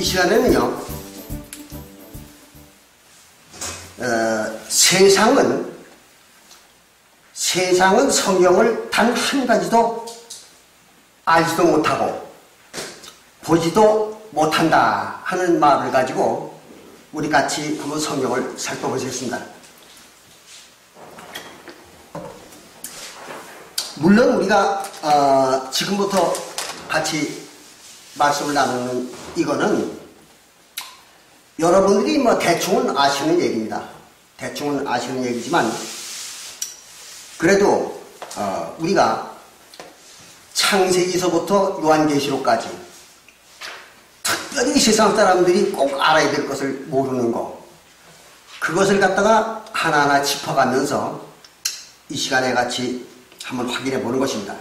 시간에는요, 세상은 성경을 단 한 가지도 알지도 못하고 보지도 못한다 하는 말을 가지고 우리 같이 한번 성경을 살펴보겠습니다. 물론 우리가 지금부터 같이 말씀을 나누는 이거는 여러분들이 뭐 대충은 아시는 얘기입니다. 대충은 아시는 얘기지만 그래도 우리가 창세기서부터 요한계시록까지 특별히 세상 사람들이 꼭 알아야 될 것을 모르는 거, 그것을 갖다가 하나하나 짚어가면서 이 시간에 같이 한번 확인해 보는 것입니다.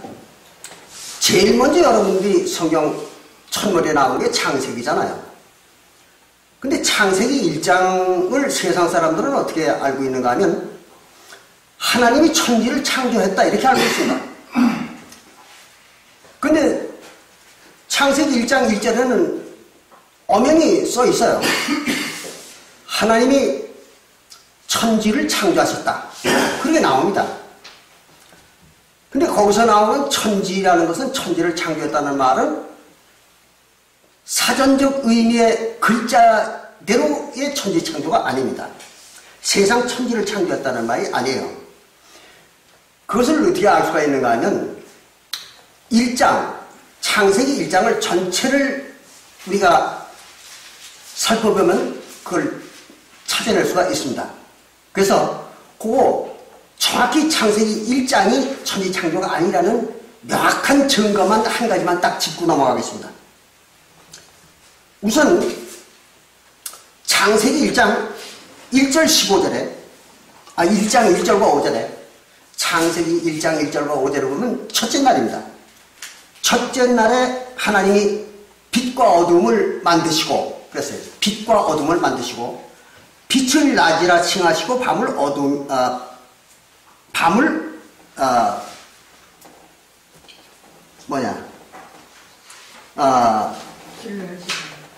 제일 먼저 여러분들이 성경 첫머리에 나오는 게 창세기잖아요. 근데 창세기 1장을 세상 사람들은 어떻게 알고 있는가 하면 하나님이 천지를 창조했다 이렇게 알고 있습니다. 근데 창세기 1장 1절에는 엄연히 써 있어요. 하나님이 천지를 창조하셨다. 그렇게 나옵니다. 근데 거기서 나오는 천지라는 것은 천지를 창조했다는 말은 사전적 의미의 글자대로의 천지 창조가 아닙니다. 세상 천지를 창조했다는 말이 아니에요. 그것을 어떻게 알 수가 있는가 하면 1장, 창세기 1장을 전체를 우리가 살펴보면 그걸 찾아낼 수가 있습니다. 그래서 그거 정확히 창세기 1장이 천지 창조가 아니라는 명확한 증거만 한 가지만 딱 짚고 넘어가겠습니다. 우선 창세기 1장 1절 15절에 1장 1절과 5절에 창세기 1장 1절과 5절을 보면 첫째 날입니다. 첫째 날에 하나님이 빛과 어둠을 만드시고 그랬어요. 빛과 어둠을 만드시고 빛을 낮이라 칭하시고 밤을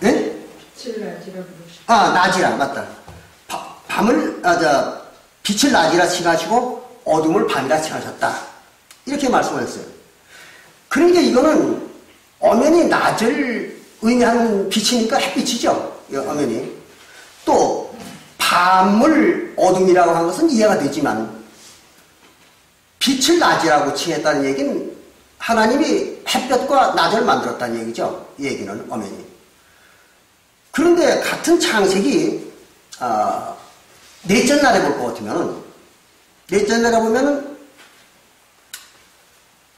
네? 낮이라, 맞다. 빛을 낮이라 칭하시고 어둠을 밤이라 칭하셨다. 이렇게 말씀을 했어요. 그러니까 이거는 엄연히 낮을 의미하는 빛이니까 햇빛이죠. 엄연히. 또 밤을 어둠이라고 한 것은 이해가 되지만 빛을 낮이라고 칭했다는 얘기는 하나님이 햇볕과 낮을 만들었다는 얘기죠. 이 얘기는 엄연히. 그런데 같은 창세기 넷째 날에 볼 것 같으면 넷째 날에 보면은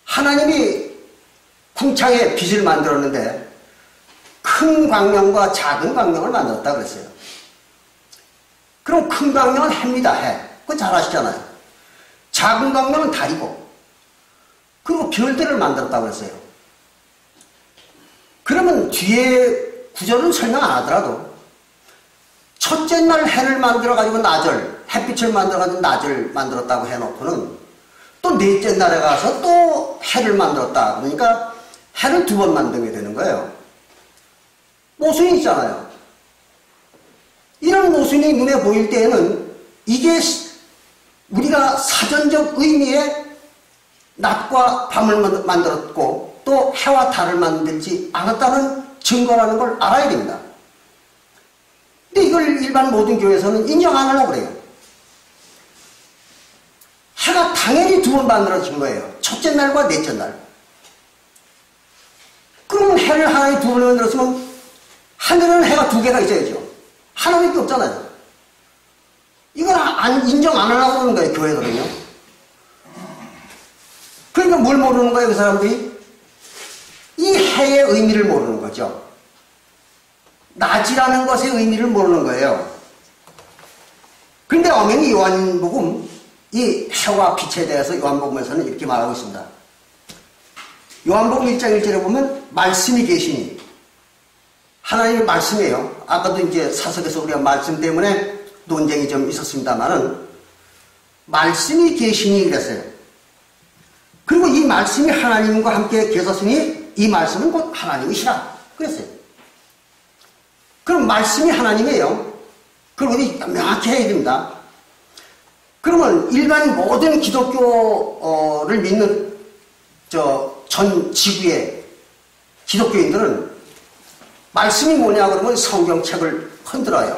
하나님이 궁창에 빛을 만들었는데 큰 광명과 작은 광명을 만들었다 그랬어요. 그럼 큰 광명은 해입니다. 해. 그거 잘 아시잖아요. 작은 광명은 달이고 그리고 별들을 만들었다고 그랬어요. 그러면 뒤에 구절은 설명 안 하더라도 첫째 날 해를 만들어가지고 낮을, 햇빛을 만들어가지고 낮을 만들었다고 해놓고는 또 넷째 날에 가서 또 해를 만들었다. 그러니까 해를 두 번 만들게 되는 거예요. 모순이 있잖아요. 이런 모순이 눈에 보일 때에는 이게 우리가 사전적 의미의 낮과 밤을 만들었고 또 해와 달을 만들지 않았다는 증거라는 걸 알아야 됩니다. 근데 이걸 일반 모든 교회에서는 인정 안 하려고 그래요. 해가 당연히 두 번 만들어진 거예요. 첫째 날과 넷째 날. 그러면 해를 하나에 두 번 만들었으면 하늘에는 해가 두 개가 있어야죠. 하나밖에 없잖아요. 이걸 인정 안 하려고 그러는 거예요, 교회들은요. 그러니까 뭘 모르는 거예요, 그 사람들이? 이 해의 의미를 모르는 거죠. 낮이라는 것의 의미를 모르는 거예요. 그런데 엄연히 요한복음, 이 해와 빛에 대해서 요한복음에서는 이렇게 말하고 있습니다. 요한복음 1장 1절에 보면 말씀이 계시니, 하나님의 말씀이에요. 아까도 이제 사석에서 우리가 말씀 때문에 논쟁이 좀 있었습니다만은 말씀이 계시니 그랬어요. 그리고 이 말씀이 하나님과 함께 계셨으니 이 말씀은 곧 하나님이시라 그랬어요. 그럼 말씀이 하나님이에요. 그걸 우리 명확히 해야 됩니다. 그러면 일반 모든 기독교를 믿는 전 지구의 기독교인들은 말씀이 뭐냐 그러면 성경책을 흔들어요.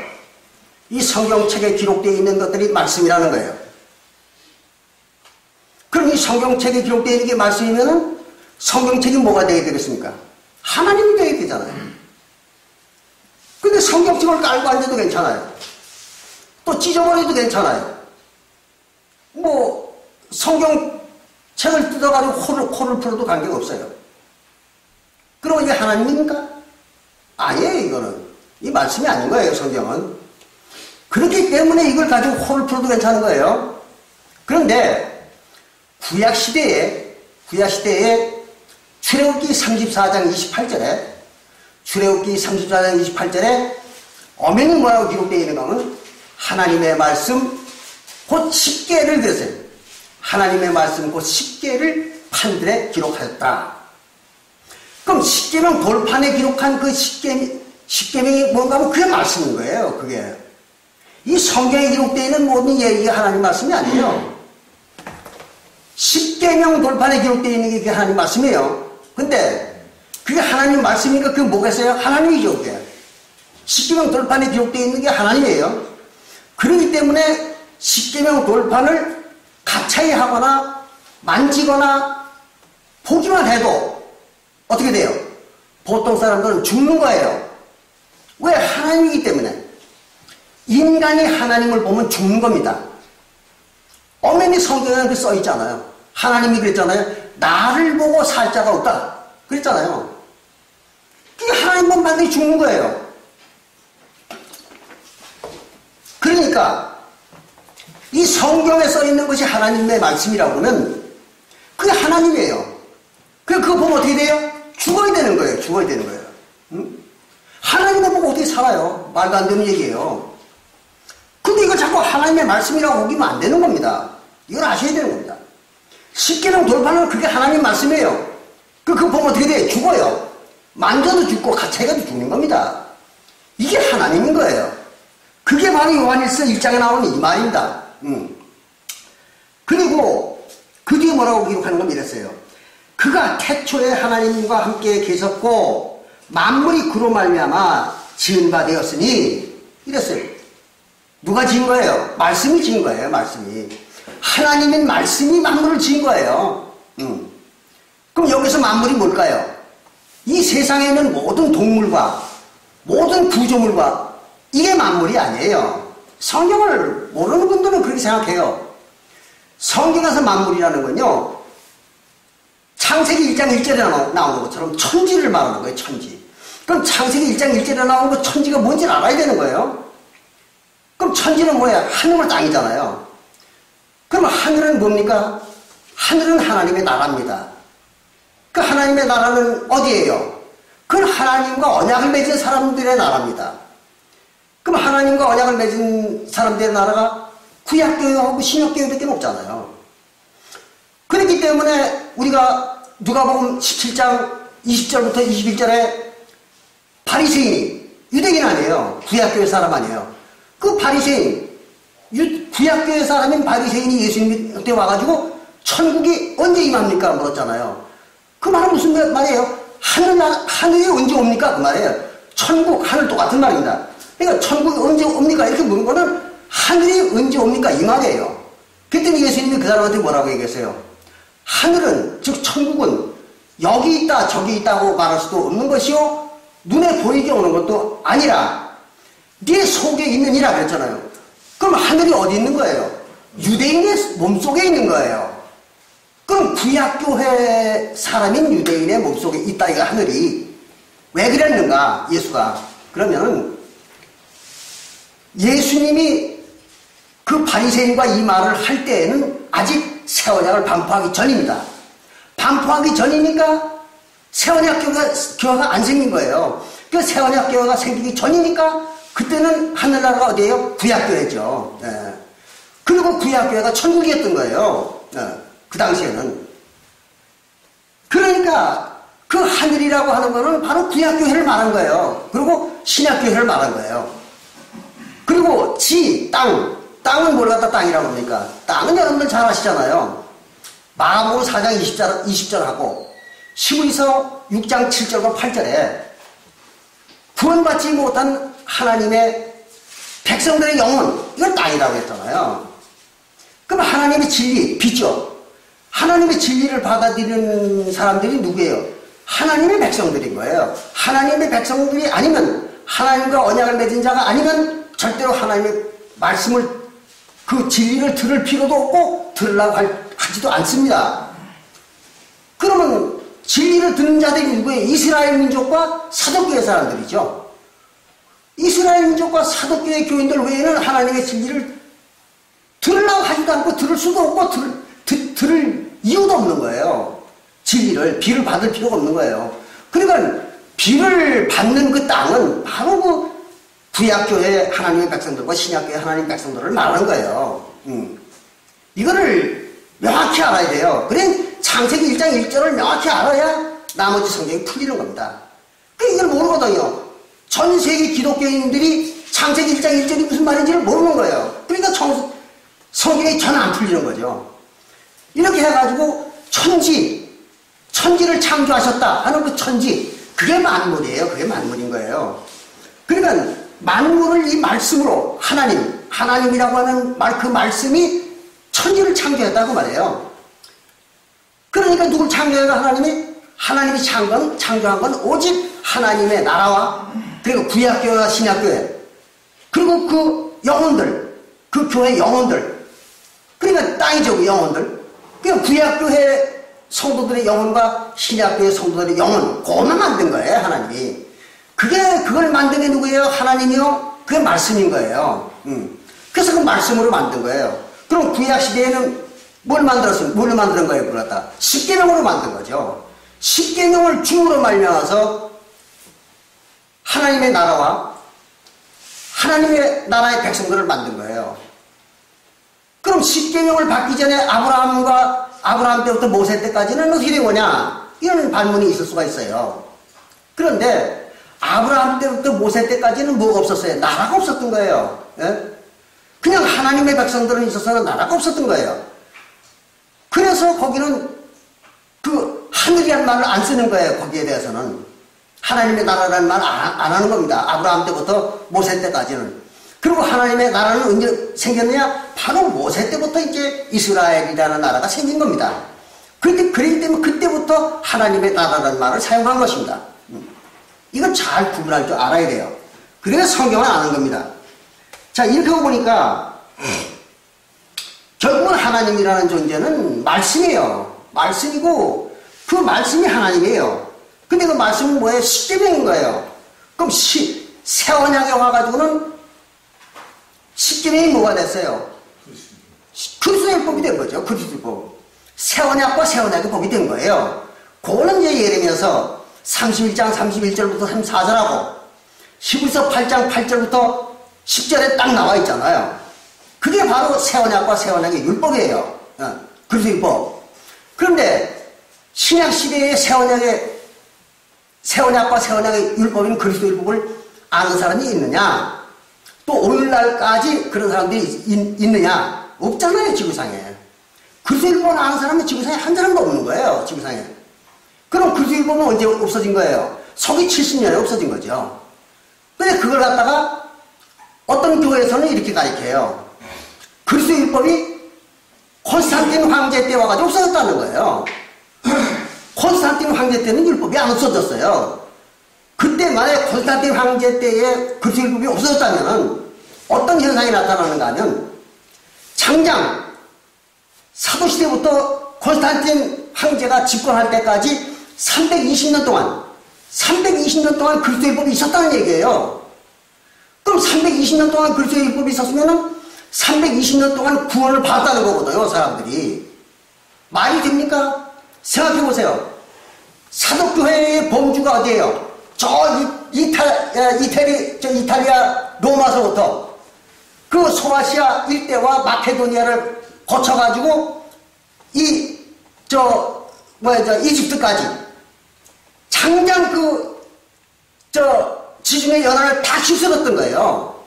이 성경책에 기록되어 있는 것들이 말씀이라는 거예요. 그럼 이 성경책에 기록되어 있는 게 말씀이면은 성경책이 뭐가 되어야 되겠습니까? 하나님이 되어야 되잖아요. 근데 성경책을 깔고 앉아도 괜찮아요. 또 찢어버려도 괜찮아요. 뭐 성경책을 뜯어가지고 코를 풀어도 관계가 없어요. 그러면 이게 하나님입니까? 아니에요. 이거는 이 말씀이 아닌 거예요. 성경은. 그렇기 때문에 이걸 가지고 코를 풀어도 괜찮은 거예요. 그런데 구약시대에 출애굽기 34장 28절에 엄연히 뭐라고 기록되어 있는가 하면 하나님의 말씀 곧 10계를 들었어요. 하나님의 말씀 곧 10계를 판들에 기록하였다. 그럼 10계명 돌판에 기록한 그 10계명이 뭔가 하면 그게 말씀인 거예요. 그게. 이 성경에 기록되어 있는 모든 얘기가 하나님 말씀이 아니에요. 10계명 돌판에 기록되어 있는 게 그게 하나님 말씀이에요. 근데 그게 하나님 말씀이니까 그게 뭐겠어요? 하나님이죠. 그게. 10계명 돌판에 기록되어 있는 게 하나님이에요. 그렇기 때문에 10계명 돌판을 가차히 하거나 만지거나 보기만 해도 어떻게 돼요? 보통 사람들은 죽는 거예요. 왜? 하나님이기 때문에. 인간이 하나님을 보면 죽는 겁니다. 엄연히 성경에 그렇게 써 있잖아요. 하나님이 그랬잖아요. 나를 보고 살 자가 없다. 그랬잖아요. 그게 하나님만 만들기 죽는 거예요. 그러니까 이 성경에 써 있는 것이 하나님의 말씀이라고 그러면 그게 하나님이에요. 그거 보면 어떻게 돼요? 죽어야 되는 거예요. 죽어야 되는 거예요. 응? 하나님을 보고 어떻게 살아요? 말도 안 되는 얘기예요. 근데 이거 자꾸 하나님의 말씀이라고 우기면 안 되는 겁니다. 이걸 아셔야 되는 겁니다. 10계명 돌파는 그게 하나님 말씀이에요. 그거 보면 어떻게 돼요? 죽어요. 만져도 죽고 가차해가도 죽는 겁니다. 이게 하나님인 거예요. 그게 바로 요한일서 1장에 나오는 이 말입니다. 그리고 그 뒤에 뭐라고 기록하는 건 이랬어요. 그가 태초에 하나님과 함께 계셨고 만물이 그로 말미암아 지은 바 되었으니 이랬어요. 누가 지은 거예요? 말씀이 지은 거예요. 말씀이. 하나님인 말씀이 만물을 지은 거예요. 그럼 여기서 만물이 뭘까요? 이 세상에 있는 모든 동물과 모든 구조물과 이게 만물이 아니에요. 성경을 모르는 분들은 그렇게 생각해요. 성경에서 만물이라는 건요, 창세기 1장 1절에 나오는 것처럼 천지를 말하는 거예요. 천지. 그럼 창세기 1장 1절에 나오는 거 천지가 뭔지를 알아야 되는 거예요. 그럼 천지는 뭐야? 하늘과 땅이잖아요. 그럼 하늘은 뭡니까? 하늘은 하나님의 나라입니다. 그 하나님의 나라는 어디예요? 그건 하나님과 언약을 맺은 사람들의 나라입니다. 그럼 하나님과 언약을 맺은 사람들의 나라가 구약교회하고 신약교회밖에 없잖아요. 그렇기 때문에 우리가 누가복음 17장 20절부터 21절에 바리새인이 유대인 아니에요. 구약교회 사람 아니에요. 그 바리새인, 구약교회 사람인 바리새인이 예수님한테 와가지고 천국이 언제 임합니까? 물었잖아요. 그 말은 무슨 말이에요? 하늘이 언제 옵니까? 그 말이에요. 천국, 하늘 똑같은 말입니다. 그러니까 천국이 언제 옵니까? 이렇게 물은 거는 하늘이 언제 옵니까? 이 말이에요. 그랬더니 예수님이 그 사람한테 뭐라고 얘기했어요? 하늘은, 즉 천국은 여기 있다 저기 있다고 말할 수도 없는 것이요 눈에 보이게 오는 것도 아니라 네 속에 있느니라 그랬잖아요. 그럼 하늘이 어디 있는 거예요? 유대인의 몸속에 있는 거예요. 그럼 구약교회 사람인 유대인의 몸속에 있다 이거 하늘이. 왜 그랬는가 예수가. 그러면은 예수님이 그 바리새인과 이 말을 할 때에는 아직 새 언약을 반포하기 전입니다. 반포하기 전이니까 새 언약 교회가 안 생긴 거예요. 그 새 언약 교회가 생기기 전이니까 그때는 하늘나라가 어디예요? 구약교회죠. 네. 그리고 구약교회가 천국이었던 거예요. 네. 그 당시에는. 그러니까 그 하늘이라고 하는 거는 바로 구약교회를 말한 거예요. 그리고 신약교회를 말한 거예요. 그리고 땅은 뭘 갖다 땅이라고 합니까? 땅은 여러분들 잘 아시잖아요. 마가복음 4장 20절하고 시므리서 6장 7절과 8절에 구원받지 못한 하나님의 백성들의 영혼, 이걸 땅이라고 했잖아요. 그럼 하나님의 진리, 빛이죠. 하나님의 진리를 받아들이는 사람들이 누구예요? 하나님의 백성들인 거예요. 하나님의 백성들이 아니면, 하나님과 언약을 맺은 자가 아니면 절대로 하나님의 말씀을, 그 진리를 들을 필요도 없고 들으려고 하지도 않습니다. 그러면 진리를 듣는 자들이 누구예요? 이스라엘 민족과 사독교회 사람들이죠. 이스라엘 민족과 사독교회 교인들 외에는 하나님의 진리를 들으려고 하지도 않고 들을 수도 없고 들을 이유도 없는 거예요. 진리를, 비를 받을 필요가 없는 거예요. 그러니까 비를 받는 그 땅은 바로 그 구약교회 하나님의 백성들과 신약교회 하나님의 백성들을 말하는 거예요. 이거를 명확히 알아야 돼요. 그래 창세기 1장 1절을 명확히 알아야 나머지 성경이 풀리는 겁니다. 이걸 모르거든요. 전 세계 기독교인들이 창세기 1장 1절이 무슨 말인지를 모르는 거예요. 그러니까 성경이 전혀 안 풀리는 거죠. 이렇게 해가지고 천지를 창조하셨다 하는 그 천지, 그게 만물이에요. 그게 만물인 거예요. 그러니까 만물을 이 말씀으로 하나님이라고 하는 그 말씀이 천지를 창조했다고 말해요. 그러니까 누굴 창조해가 하나님이 창조한 건 오직 하나님의 나라와 그리고 구약교회와 신약교회 그리고 그 영혼들, 그 교회 영혼들, 그러니까 땅이죠. 그 영혼들. 그러니까 구약교회 성도들의 영혼과 신약교회 성도들의 영혼, 그것만 만든 거예요. 하나님이. 그걸 만든 게 누구예요? 하나님이요? 그게 말씀인 거예요. 그래서 그 말씀으로 만든 거예요. 그럼 구약시대에는 뭘로 만든 거예요? 그걸 갖다 십계명으로 만든 거죠. 십계명을 중으로 말미암아서 하나님의 나라와 하나님의 나라의 백성들을 만든 거예요. 그럼 십계명을 받기 전에 아브라함 때부터 모세 때까지는 어떻게 된 거냐? 이런 반문이 있을 수가 있어요. 그런데 아브라함 때부터 모세 때까지는 뭐가 없었어요? 나라가 없었던 거예요. 예? 그냥 하나님의 백성들은 있어서는 나라가 없었던 거예요. 그래서 거기는 그 하늘이라는 말을 안 쓰는 거예요. 거기에 대해서는. 하나님의 나라라는 말 안 하는 겁니다. 아브라함 때부터 모세 때까지는. 그리고 하나님의 나라는 언제 생겼느냐? 바로 모세 때부터 이제 이스라엘이라는 나라가 생긴 겁니다. 그렇기 때문에 그때부터 하나님의 나라라는 말을 사용한 것입니다. 이건 잘 구분할 줄 알아야 돼요. 그래서 성경을 아는 겁니다. 자, 이렇게 보니까 결국은 하나님이라는 존재는 말씀이에요. 말씀이고 그 말씀이 하나님이에요. 근데 그 말씀은 뭐예요? 십계명인 거예요. 그럼 새 언약에 와가지고는 십계명이 뭐가 됐어요? 그리스도의 법이 된 거죠. 그리스도의 법. 새 언약과 새 언약의 법이 된 거예요. 그거는 이제 예레미야서 31장 31절부터 34절하고 히브리서 8장 8절부터 10절에 딱 나와 있잖아요. 그게 바로 새 언약과 새 언약의 율법이에요. 그리스도의 법. 그런데 신약 시대의 새 언약과 새 언약의 율법인 그리스도 율법을 아는 사람이 있느냐? 또 오늘날까지 그런 사람들이 있느냐? 없잖아요, 지구상에. 그리스도 율법을 아는 사람이 지구상에 한 사람도 없는 거예요, 지구상에. 그럼 그리스도 율법은 언제 없어진 거예요? 서기 70년에 없어진 거죠. 근데 그걸 갖다가 어떤 교회에서는 이렇게 가르쳐요. 그리스도 율법이 콘스탄틴 황제 때 와가지고 없어졌다는 거예요. 콘스탄틴 황제 때는 율법이 안 없어졌어요. 그때 만약에 콘스탄틴 황제 때에 그리스도 율법이 없어졌다면 어떤 현상이 나타나는가 하면 장장 사도시대부터 콘스탄틴 황제가 집권할 때까지 320년 동안 그리스도 율법이 있었다는 얘기예요. 그럼 320년 동안 그리스도 율법이 있었으면 320년 동안 구원을 받았다는 거거든요, 사람들이. 말이 됩니까? 생각해보세요. 사독교회의 범주가 어디예요? 이탈리아 로마서부터 그 소아시아 일대와 마케도니아를 거쳐가지고 이집트까지 당장 지중해 연안을 다 휩쓸었던 거예요.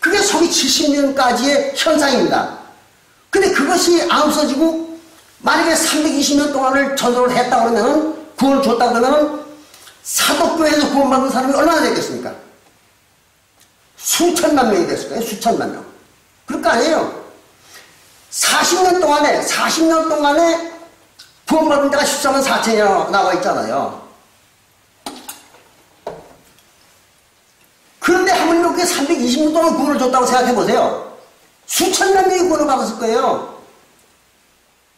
그게 서기 70년까지의 현상입니다. 근데 그것이 안 없어지고 만약에 320년 동안을 전도를 했다 그러면은 구원을 줬다 그러면은 사독교회에서 구원받는 사람이 얼마나 되겠습니까? 수천만 명이 됐을 거예요. 수천만 명. 그럴 거 아니에요. 40년 동안에 구원받은 데가 14만 4천이나 나와 있잖아요. 그런데 하물며 그게 320년 동안 구원을 줬다고 생각해 보세요. 수천만 명이 구원을 받았을 거예요.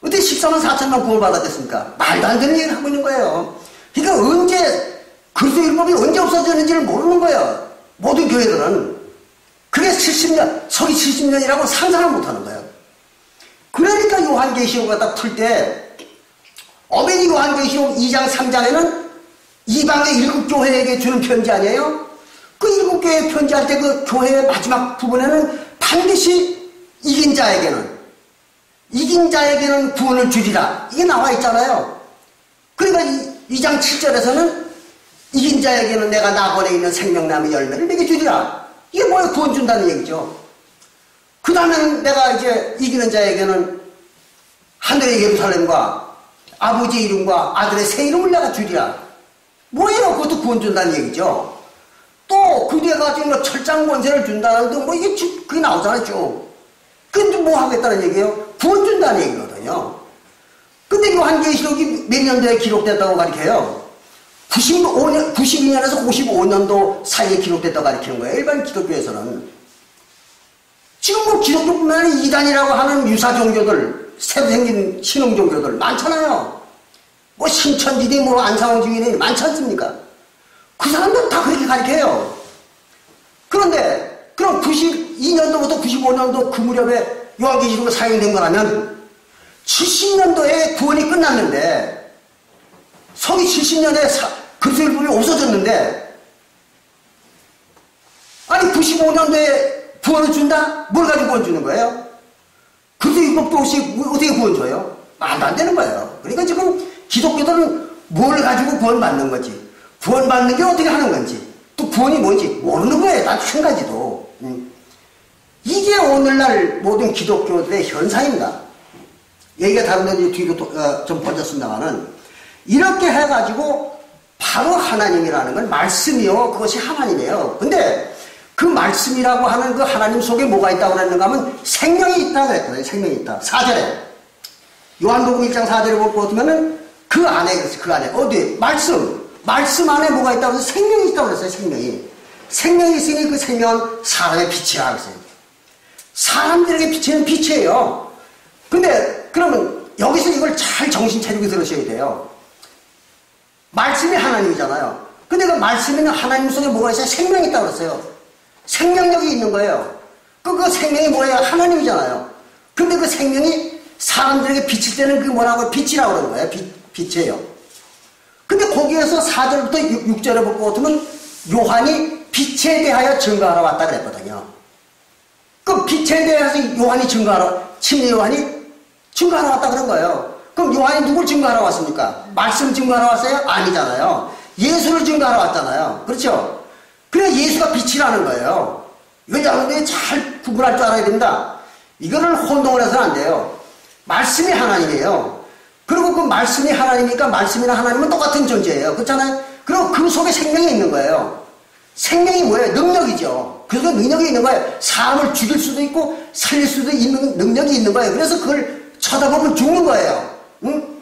어떻게 14만 4천만 구원을 받았겠습니까? 말도 안 되는 얘기를 하고 있는 거예요. 그러니까 언제 그리스도 율법이 언제 없어졌는지를 모르는 거예요. 모든 교회들은. 그게 70년, 서기 70년이라고 상상을 못하는 거예요. 그러니까 요한계시록 갖다 풀 때 어메니 요한계시록 2장 3장에는 이방의 7교회에게 주는 편지 아니에요? 그 7교회 편지할 때 그 교회의 마지막 부분에는 반드시 이긴 자에게는 구원을 주리라. 이게 나와 있잖아요. 그러니까 2장 7절에서는 이긴 자에게는 내가 낙원에 있는 생명나무 열매를 내게 주리라. 이게 뭐예요? 구원 준다는 얘기죠. 그 다음에는 내가 이제 이기는 자에게는 하늘의 예루살렘과 아버지의 이름과 아들의 새 이름을 내가 주리라. 뭐예요? 그것도 구원 준다는 얘기죠. 또 그 뒤에 가지고 뭐 철장 권세를 준다는 등 뭐 이게 그게 나오잖아요. 쭉. 근데 뭐 하겠다는 얘기예요? 구원 준다는 얘기거든요. 근데 요한계시록이 몇 년도에 기록됐다고 가르쳐요? 92년에서 55년도 사이에 기록됐다고 가르치는 거예요. 일반 기독교에서는. 지금 뭐 기독교뿐만 아니라 이단이라고 하는 유사 종교들, 새로 생긴 신흥 종교들 많잖아요. 뭐 신천지니 뭐 안상홍주의니 많지 않습니까? 그 사람들 다 그렇게 가르쳐요. 그런데 그럼 92년도부터 95년도 그 무렵에 요한계시록이 사용된 거라면 70년도에 구원이 끝났는데 서기 70년에 그리스도 율법이 없어졌는데 아니 95년도에 구원을 준다? 뭘 가지고 구원 주는 거예요? 그리스도 율법도 없이 어떻게 구원 줘요? 말도 안 되는 거예요. 그러니까 지금 기독교들은 뭘 가지고 구원 받는 거지, 구원 받는 게 어떻게 하는 건지, 또 구원이 뭔지 모르는 거예요. 단 한 가지도. 이게 오늘날 모든 기독교들의 현상입니다. 얘기가 다른데 뒤로 좀 번졌습니다만은 이렇게 해가지고 바로 하나님이라는 건 말씀이요. 그것이 하나님이에요. 근데 그 말씀이라고 하는 그 하나님 속에 뭐가 있다고 그랬는가 하면 생명이 있다고 그랬거든요. 생명이 있다. 4절에. 요한복음 1장 4절에 보면은 그 안에, 어디? 말씀 안에 뭐가 있다고 해서 생명이 있다고 그랬어요. 생명이 있으니 그 생명은 사람의 빛이라 그랬어요. 사람들에게 비치는 빛이에요. 근데 그러면 여기서 이걸 잘 정신 차리고 들으셔야 돼요. 말씀이 하나님이잖아요. 근데 그 말씀에는 하나님 속에 뭐가 있어요? 생명이 있다고 그랬어요. 생명력이 있는 거예요. 그 생명이 뭐예요? 하나님이잖아요. 근데 그 생명이 사람들에게 비칠 때는 그 뭐라고 빛이라고 그러는 거예요. 빛이에요. 근데 거기에서 4절부터 6절에 볼 것 같으면 요한이 빛에 대하여 증거하러 왔다 그랬거든요. 그 빛에 대해서 침례 요한이 증거하러 왔다 그런 거예요. 그럼 요한이 누굴 증거하러 왔습니까? 말씀 증거하러 왔어요? 아니잖아요. 예수를 증거하러 왔잖아요. 그렇죠? 그래 예수가 빛이라는 거예요. 이건 여러분들이 잘 구분할 줄 알아야 됩니다. 이거를 혼동을 해서는 안 돼요. 말씀이 하나님이에요. 그리고 그 말씀이 하나님이니까 말씀이나 하나님은 똑같은 존재예요. 그렇잖아요? 그리고 그 속에 생명이 있는 거예요. 생명이 뭐예요? 능력이죠. 그래서 능력이 있는 거예요. 사람을 죽일 수도 있고 살릴 수도 있는 능력이 있는 거예요. 그래서 그걸 쳐다보면 죽는 거예요. 응?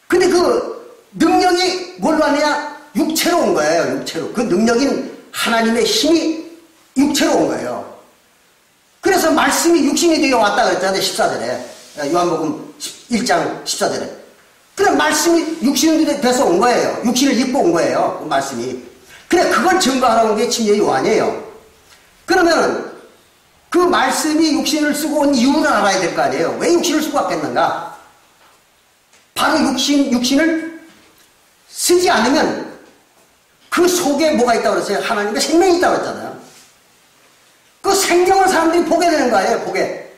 근데 그 능력이 뭘로 하느냐? 육체로 온 거예요. 육체로. 그 능력인 하나님의 힘이 육체로 온 거예요. 그래서 말씀이 육신이 되어 왔다 그랬잖아요. 14절에. 요한복음 1장 14절에. 그래 말씀이 육신이 돼서 온 거예요. 육신을 입고 온 거예요. 그 말씀이. 그래 그걸 증거하러 온 게 침례 요한이에요. 그러면 그 말씀이 육신을 쓰고 온 이유를 알아야 될 거 아니에요. 왜 육신을 쓰고 왔겠는가? 바로 육신을 쓰지 않으면 그 속에 뭐가 있다고 그랬어요? 하나님의 생명이 있다고 그랬잖아요. 그 생명을 사람들이 보게 되는 거예요. 보게.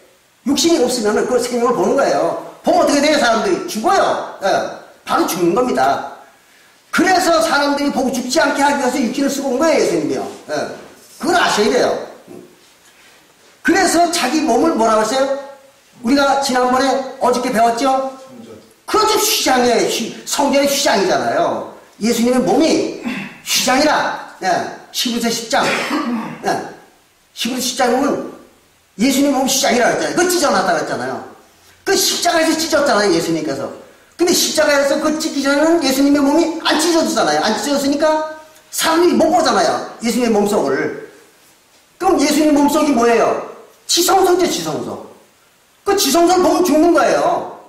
육신이 없으면 그 생명을 보는 거예요. 보면 어떻게 돼요? 사람들이 죽어요. 예, 바로 죽는 겁니다. 그래서 사람들이 보고 죽지 않게 하기 위해서 육신을 쓰고 온 거예요, 예수님이요. 예. 그걸 아셔야 돼요. 그래서 자기 몸을 뭐라고 했어요? 우리가 지난번에 어저께 배웠죠? 그것도 휘장이에요. 성전의 휘장이잖아요. 예수님의 몸이 휘장이라. 예. 11세 10장. 예. 11세 10장 보면 예수님 몸 휘장이라고 했잖아요. 그거 찢어놨다고 했잖아요. 그 십자가에서 찢었잖아요, 예수님께서. 근데 십자가에서 그 찢기 전에는 예수님의 몸이 안 찢어졌잖아요. 안 찢어졌으니까 사람들이 못 보잖아요. 예수님의 몸속을. 그럼 예수님의 몸속이 뭐예요? 지성소죠, 지성소. 그 지성소를 보면 죽는 거예요.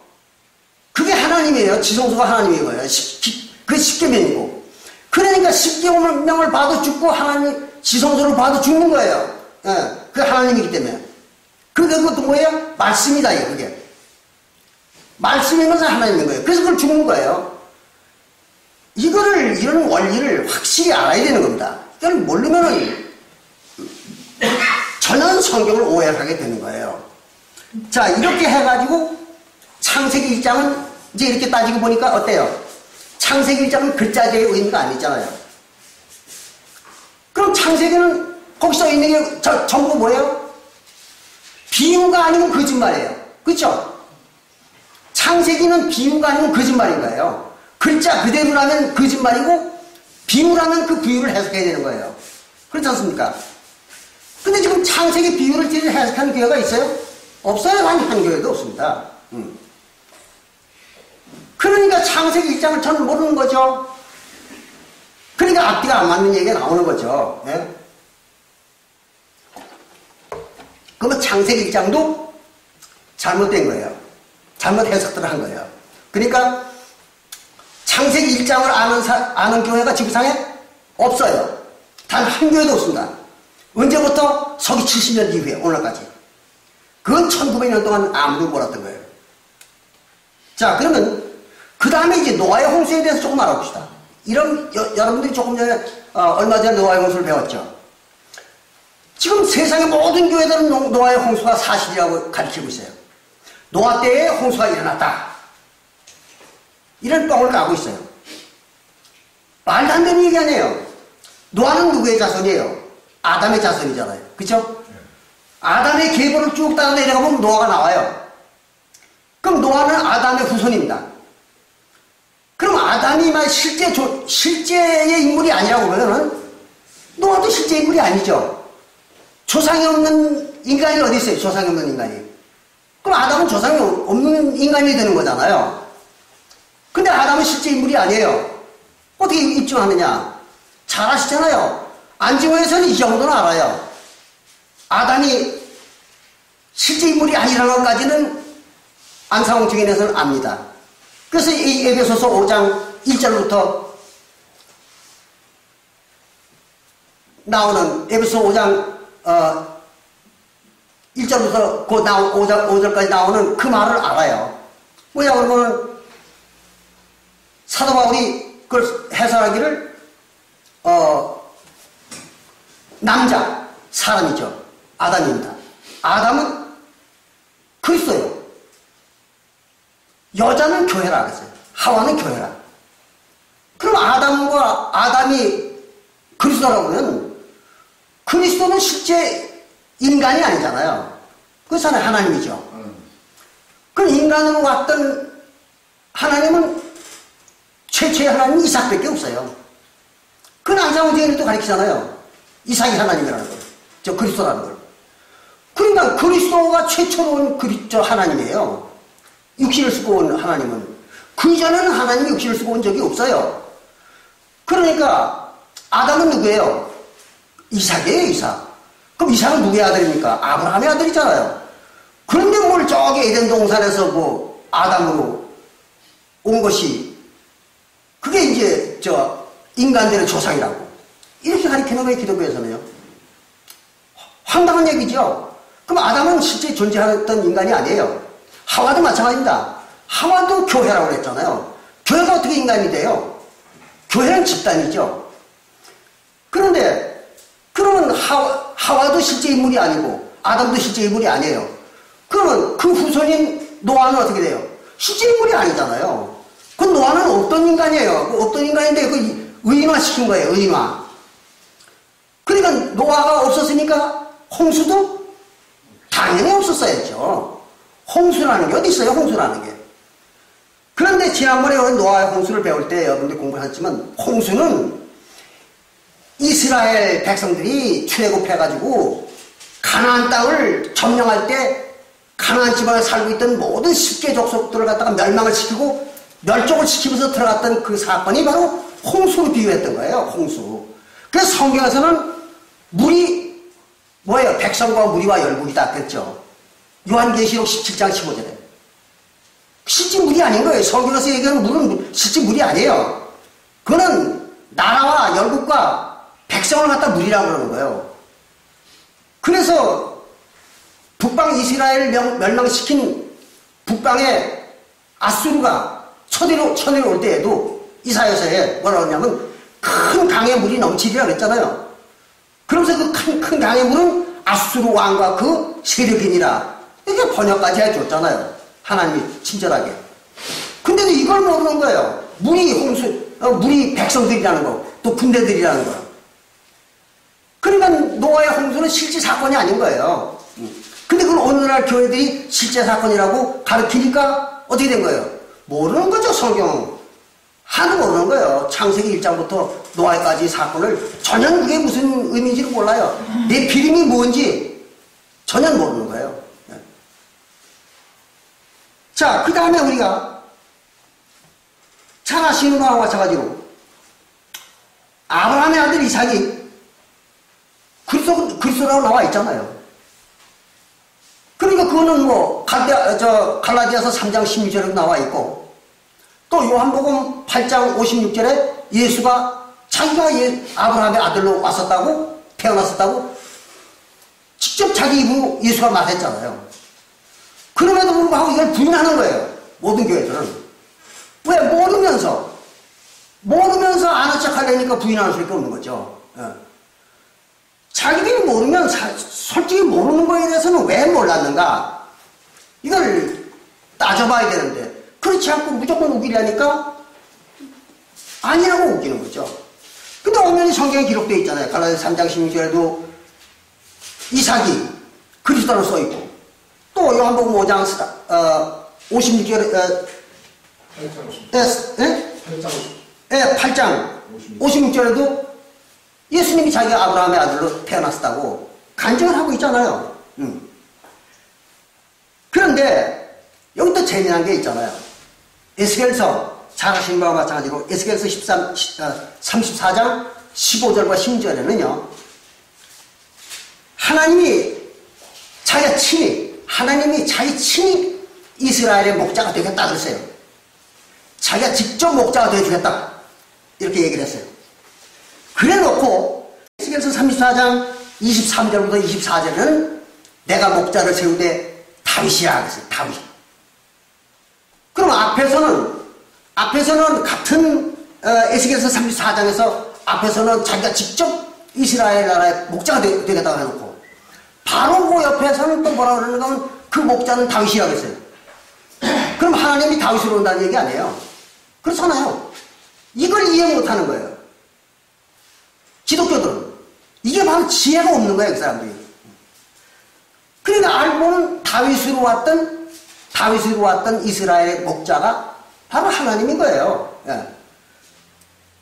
그게 하나님이에요. 지성소가 하나님인 거예요. 그 십계명이고. 그러니까 십계명을 봐도 죽고 하나님 지성소를 봐도 죽는 거예요. 예, 그 하나님이기 때문에. 그것도 뭐예요? 말씀이다, 이게. 그게. 말씀이면서 하나님인 거예요. 그래서 그걸 죽는 거예요. 이런 원리를 확실히 알아야 되는 겁니다. 이걸 모르면은 전혀 성경을 오해하게 되는 거예요. 자, 이렇게 해가지고 창세기 1장은 이제 이렇게 따지고 보니까 어때요? 창세기 1장은 글자적인 의미가 아니잖아요. 그럼 창세기는 거기 써 있는 게 전부 뭐예요? 비유가 아니면 거짓말이에요. 그렇죠? 창세기는 비유가 아니면 거짓말인 거예요. 글자 그대로라면 거짓말이고 비유라면 그 비유를 해석해야 되는 거예요. 그렇지 않습니까? 근데 지금 창세기 비유를 해석하는 교회가 있어요? 없어요. 한 교회도 없습니다. 그러니까 창세기 1장을 저는 모르는 거죠. 그러니까 앞뒤가 안 맞는 얘기가 나오는 거죠. 예? 그러면 창세기 1장도 잘못된 거예요. 잘못 해석들을 한 거예요. 그러니까 창세기 1장을 아는 교회가 지구상에 없어요. 단 한 교회도 없습니다. 언제부터? 서기 70년 이후에 오늘까지. 그건 1900년 동안 아무도 몰랐던 거예요. 자, 그러면 그 다음에 이제 노아의 홍수에 대해서 조금 알아봅시다. 여러분들이 조금 전에 얼마 전에 노아의 홍수를 배웠죠. 지금 세상의 모든 교회들은 노아의 홍수가 사실이라고 가르치고 있어요. 노아 때에 홍수가 일어났다. 이런 뻥을 까고 있어요. 말도 안 되는 얘기 아니에요. 노아는 누구의 자손이에요? 아담의 자손이잖아요. 그쵸? 아담의 계보를 쭉 따라 내려가보면 노아가 나와요. 그럼 노아는 아담의 후손입니다. 그럼 아담이 실제의 인물이 아니라고 보면은 노아도 실제 인물이 아니죠. 조상이 없는 인간이 어디 있어요? 조상이 없는 인간이. 그럼 아담은 조상이 없는 인간이 되는 거잖아요. 근데 아담은 실제 인물이 아니에요. 어떻게 입증하느냐? 잘 아시잖아요. 안지호에서는 이 정도는 알아요. 아담이 실제 인물이 아니라는 것까지는 안상홍 증인에서는 압니다. 그래서 이 에베소서 5장 1절부터 나오는 에베소서 5장 1절부터 5절까지 나오는 그 말을 알아요. 뭐냐 그러면 사도 바울이 그걸 해설하기를 남자, 사람이죠. 아담입니다. 아담은 그리스도예요. 여자는 교회라 그랬어요. 하와는 교회라. 그럼 아담이 그리스도라고 하면 그리스도는 실제 인간이 아니잖아요. 그것은 하나님이죠. 그럼 인간으로 왔던 하나님은 최초의 하나님은 이삭밖에 없어요. 그건 안상호 제인도 가르치잖아요. 이삭이 하나님이라는 걸. 저 그리스도라는 걸. 그러니까 그리스도가 최초로 온 하나님이에요. 육신을 쓰고 온 하나님은. 그 이전에는 하나님이 육신을 쓰고 온 적이 없어요. 그러니까 아담은 누구예요? 이삭이에요, 이삭. 그럼 이삭은 누구의 아들입니까? 아브라함의 아들이잖아요. 그런데 뭘 저기 에덴 동산에서 뭐 아담으로 온 것이 그게 이제 인간들의 조상이라고 이렇게 가르치는 거예요, 기독교에서는요. 황당한 얘기죠. 그럼 아담은 실제 존재하던 인간이 아니에요. 하와도 마찬가지입니다. 하와도 교회라고 그랬잖아요. 교회가 어떻게 인간이 돼요? 교회는 집단이죠. 그런데 그러면 하와도 실제 인물이 아니고 아담도 실제 인물이 아니에요. 그러면 그 후손인 노아는 어떻게 돼요? 실제 인물이 아니잖아요. 그 노아는 어떤 인간이에요? 어떤 인간인데 그 의인화 시킨 거예요, 의인화. 그러니까 노아가 없었으니까 홍수도 당연히 없었어야죠. 홍수라는 게 어디 있어요, 홍수라는 게. 그런데 지난번에 노아의 홍수를 배울 때 여러분들이 공부하셨지만, 홍수는 이스라엘 백성들이 출애굽해가지고 가나안 땅을 점령할 때 가나안 지방에 살고 있던 모든 10개 족속들을 갖다가 멸망을 시키고 멸종을 시키면서 들어갔던 그 사건이 바로 홍수로 비유했던 거예요. 홍수. 그래서 성경에서는 물이 뭐예요? 백성과 무리와 열국이다 그랬죠. 요한계시록 17장 15절에. 실제 물이 아닌 거예요. 성경에서 얘기하는 물은 실제 물이 아니에요. 그거는 나라와 열국과 백성을 갖다 물이라고 그러는 거예요. 그래서 북방 이스라엘을 멸망시킨 북방의 아수르가 천일 올 때에도 이사야서에 뭐라고 하냐면 큰 강의 물이 넘치리라 그랬잖아요. 그러면서 그 큰 강의 물은 아수르 왕과 그 세력이니라 이렇게 번역까지 해줬잖아요. 하나님이 친절하게. 근데도 이걸 모르는 거예요. 물이 백성들이라는 거, 또 군대들이라는 거. 그러니까 노아의 홍수는 실제 사건이 아닌 거예요. 근데 그걸 오늘날 교회들이 실제 사건이라고 가르치니까 어떻게 된 거예요? 모르는 거죠, 성경. 하나도 모르는 거예요. 창세기 1장부터 노아까지 사건을 전혀 그게 무슨 의미인지를 몰라요. 내 비름이 뭔지 전혀 모르는 거예요. 자, 그 다음에 우리가 잘 아시는 거와 마찬가지로 아브라함의 아들 이삭이 그리스도라고 나와 있잖아요. 그러니까 그거는 뭐 갈라디아서 3장 16절에 나와 있고 또 요한복음 8장 56절에 예수가 자기가 아브라함의 아들로 왔었다고 태어났었다고 직접 자기 입으로 예수가 말했잖아요. 그럼에도 불구하고 이걸 부인하는 거예요. 모든 교회들은. 왜? 모르면서 아는 척 하려니까 부인하는 수밖에 없는 거죠. 자기들이 모르면 솔직히 모르는 거에 대해서는 왜 몰랐는가? 이걸 따져봐야 되는데 그렇지 않고 무조건 우기려니까 아니라고 우기는 거죠. 근데 엄연히 성경에 기록되어 있잖아요. 갈라디아서 3장 16절에도 이삭이 그리스도로 써있고 또 요한복음 5장 56절에 8장 56절에도 예수님이 자기가 아브라함의 아들로 태어났다고 간증을 하고 있잖아요. 그런데 여기 또 재미난 게 있잖아요. 에스겔서 잘 아시는 바와 마찬가지로 에스겔서 34장 15절과 16절에는요. 하나님이 자기 친히 이스라엘의 목자가 되겠다 그랬어요. 자기가 직접 목자가 되어주겠다 이렇게 얘기를 했어요. 그래 놓고 에스겔서 34장 23절부터 24절에는 내가 목자를 세우되 다윗이라 그랬어요. 다윗. 그럼 앞에서는 같은 에스겔서 34장에서 앞에서는 자기가 직접 이스라엘 나라의 목자가 되겠다고 해놓고 바로 그 옆에서는 또 뭐라 그러는가 그 목자는 다윗이라고 했어요. 그럼 하나님이 다윗으로 온다는 얘기 아니에요. 그렇잖아요. 이걸 이해 못하는 거예요. 기독교들은. 이게 바로 지혜가 없는 거예요, 그 사람들이. 그러니까 알고는 다윗으로 왔던 이스라엘의 목자가 바로 하나님인 거예요. 예.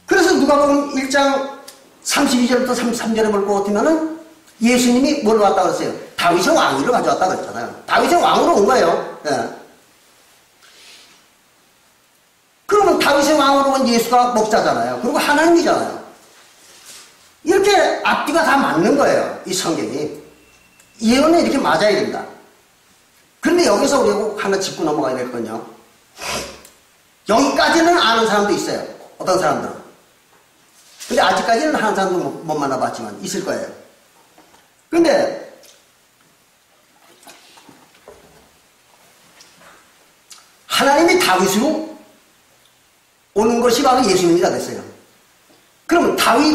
그래서 누가복음 1장 32절부터 33절에 볼 것 같으면은 예수님이 뭘 왔다고 그랬어요? 다윗의 왕위를 가져왔다고 그랬잖아요. 다윗의 왕으로 온 거예요. 예. 그러면 다윗의 왕으로 온 예수가 목자잖아요. 그리고 하나님이잖아요. 이렇게 앞뒤가 다 맞는 거예요. 이 성경이. 예언은 이렇게 맞아야 된다. 그런데 여기서 우리가 하나 짚고 넘어가야 될 건요. 여기까지는 아는 사람도 있어요. 어떤 사람들은. 근데 아직까지는 하는 사람도 못 만나봤지만 있을 거예요. 근데 하나님이 다윗으로 오는 것이 바로 예수님이라 됐어요. 그러면 다윗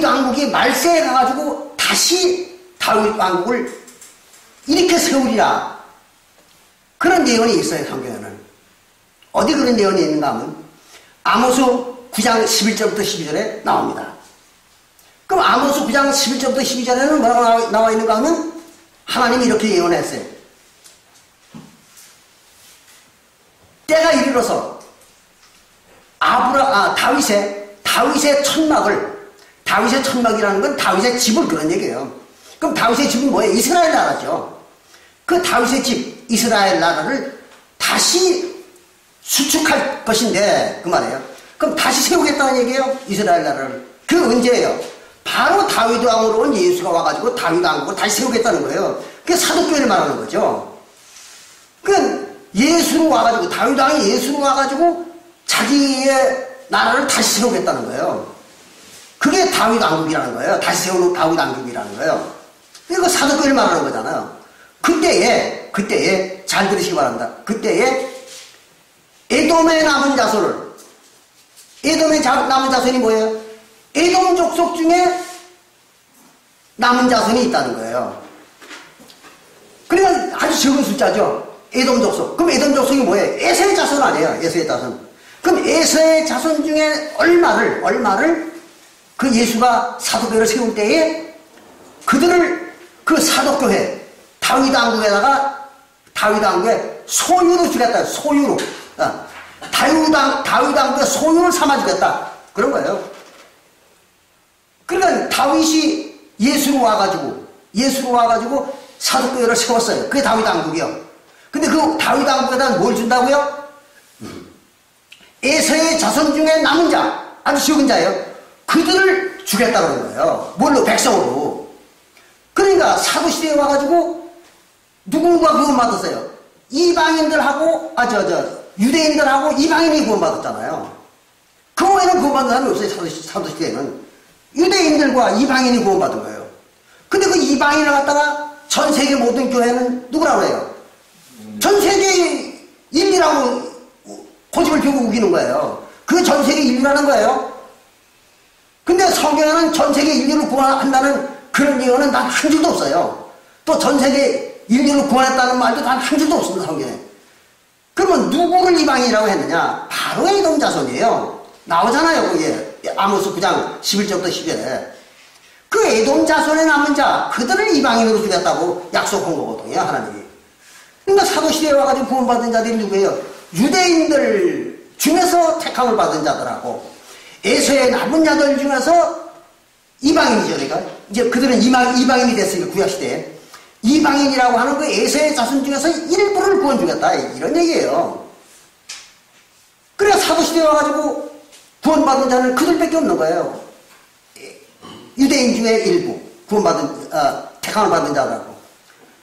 왕국이 말세에 가가지고 다시 다윗 왕국을 이렇게 세우리라. 그런 예언이 있어요, 성경에는. 어디 그런 내용이 있는가 하면 아모스 9장 11절부터 12절에 나옵니다. 그럼 아모스 9장 11절부터 12절에는 뭐라고 나와 있는가 하면 하나님이 이렇게 예언했어요. 때가 이르러서 다윗의 천막이라는 건 다윗의 집을 그런 얘기예요. 그럼 다윗의 집은 뭐예요? 이스라엘 나라죠. 그 다윗의 집 이스라엘 나라를 다시 수축할 것인데 그 말이에요. 그럼 다시 세우겠다는 얘기예요. 이스라엘 나라를. 그 언제예요? 바로 다윗 왕으로 온 예수가 와가지고 다윗 왕국을 다시 세우겠다는 거예요. 그게 사도교회를 말하는 거죠. 그러니까 예수로 와가지고 다윗 왕이 예수로 와가지고 자기의 나라를 다시 세우겠다는 거예요. 그게 다윗 왕국이라는 거예요. 다시 세우는 다윗 왕국이라는 거예요. 이거 사도교회를 말하는 거잖아요. 그때에 잘 들으시기 바랍니다. 그때에 에돔의 남은 자손이 뭐예요? 에돔 족속 중에 남은 자손이 있다는 거예요. 그러니까 아주 적은 숫자죠. 에돔 족속. 그럼 에돔 족속이 뭐예요? 에서의 자손 아니에요. 에서의 자손. 그럼 에서의 자손 중에 얼마를 그 예수가 사도교회를 세울 때에 그들을 그 사도교회 다윗 왕국에 소유로 주겠다. 소유로. 다윗 왕국의 소유를 삼아주겠다. 그런 거예요. 그러니까 다윗이 예수로 와가지고 사도교회를 세웠어요. 그게 다윗 왕국이요. 근데 그 다윗 왕국에다 뭘 준다고요? 에서의 자손 중에 남은 자, 아주 적은 자예요. 그들을 주겠다 그런 거예요. 뭘로? 백성으로. 그러니까 사도시대에 와가지고 누구가 구원받았어요? 이방인들하고 유대인들하고 이방인이 구원받았잖아요. 그 외에는 구원받는 사람이 없어요. 사도시대에는 유대인들과 이방인이 구원받은 거예요. 근데 그 이방인을 갖다가 전 세계 모든 교회는 누구라고 해요? 전 세계 인류라고 고집을 펴고 우기는 거예요. 그게 전 세계 인류라는 거예요. 근데 성경에는 전 세계 인류를 구원한다는 그런 예언은 단 한 줄도 없어요. 또 전 세계 인류를 구원했다는 말도 단 한 줄도 없습니다. 성경에. 그러면 누구를 이방인이라고 했느냐? 바로 에돔 자손이에요. 나오잖아요. 그게 아모스 9장 11절부터 10절에. 그 에돔 자손에 남은 자, 그들을 이방인으로 주겠다고 약속한 거거든요. 하나님이. 그러니까 사도시대에 와가지고 구원받은 자들이 누구예요? 유대인들 중에서 택함을 받은 자들하고 에서의 남은 자들 중에서 이방인이죠. 그러니까 이제 그들은 이방인이 됐으니까 구약시대에 이방인이라고 하는 그 에서의 자손 중에서 일부를 구원주겠다 이런 얘기예요. 그래서 사도시대에 와가지고 구원받은 자는 그들밖에 없는 거예요. 유대인 중에 일부 구원받은 택함을 받은 자들하고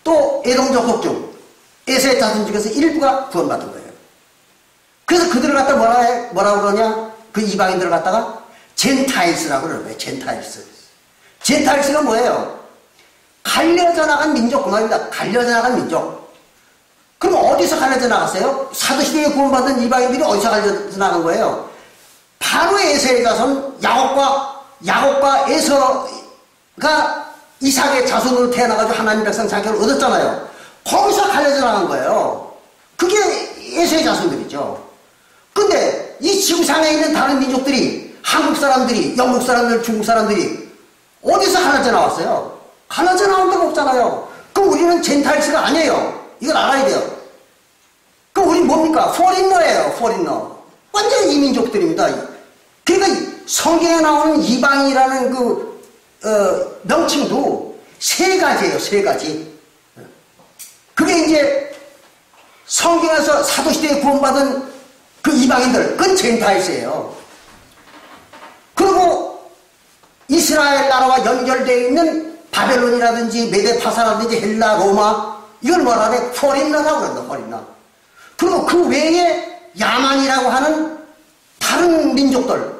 또 에돔 족속 중 에서의 자손 중에서 일부가 구원받은 거예요. 그래서 그들을 갖다 뭐라고 그러냐? 그 이방인들을 갖다가 젠타일스라고 그러는 거예요. 젠타일스가 뭐예요? 갈려져 나간 민족, 그 말입니다. 갈려져 나간 민족. 그럼 어디서 갈려져 나갔어요? 사도시대에 구원받은 이방인들이 어디서 갈려져 나간 거예요? 바로 에서의 자손, 야곱과 에서가 이삭의 자손으로 태어나가지고 하나님 백성 자격을 얻었잖아요. 거기서 갈려져 나간 거예요. 그게 에서의 자손들이죠. 근데 이 지구상에 있는 다른 민족들이, 한국 사람들이, 영국 사람들, 중국 사람들이 어디서 갈라져 나왔어요? 갈라져 나온 데가 없잖아요. 그럼 우리는 젠타일스가 아니에요. 이걸 알아야 돼요. 그럼 우린 뭡니까? 포린너예요. 포린너. 완전 이민족들입니다. 그러니까 성경에 나오는 이방이라는 명칭도 세 가지예요. 세 가지. 그게 이제 성경에서 사도시대에 구원받은 그 이방인들, 그건 젠타일스예요. 그리고 이스라엘 나라와 연결되어 있는 바벨론이라든지 메데파사라든지 헬라, 로마, 이걸 뭐라 그래? 포린너라고 그런다, 포린너. 그리고 그 외에 야만이라고 하는 다른 민족들,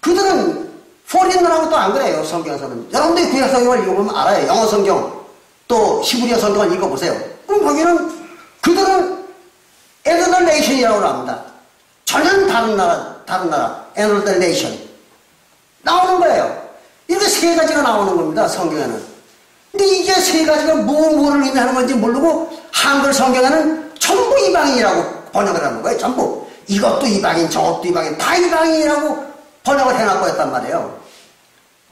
그들은 포린너라고 또 안 그래요, 성경에서는. 여러분들이 구약 성경을 읽어보면 알아요. 영어 성경, 또 히브리어 성경을 읽어보세요. 그럼 거기는 그들은 another nation이라고 합니다. 전혀 다른 나라, another nation. 나오는 거예요. 이렇게 세 가지가 나오는 겁니다, 성경에는. 근데 이게 세 가지가 뭐를 의미하는 건지 모르고 한글 성경에는 전부 이방인이라고 번역을 하는 거예요, 전부. 이것도 이방인, 저것도 이방인, 다 이방인이라고 번역을 해놨고 했단 말이에요.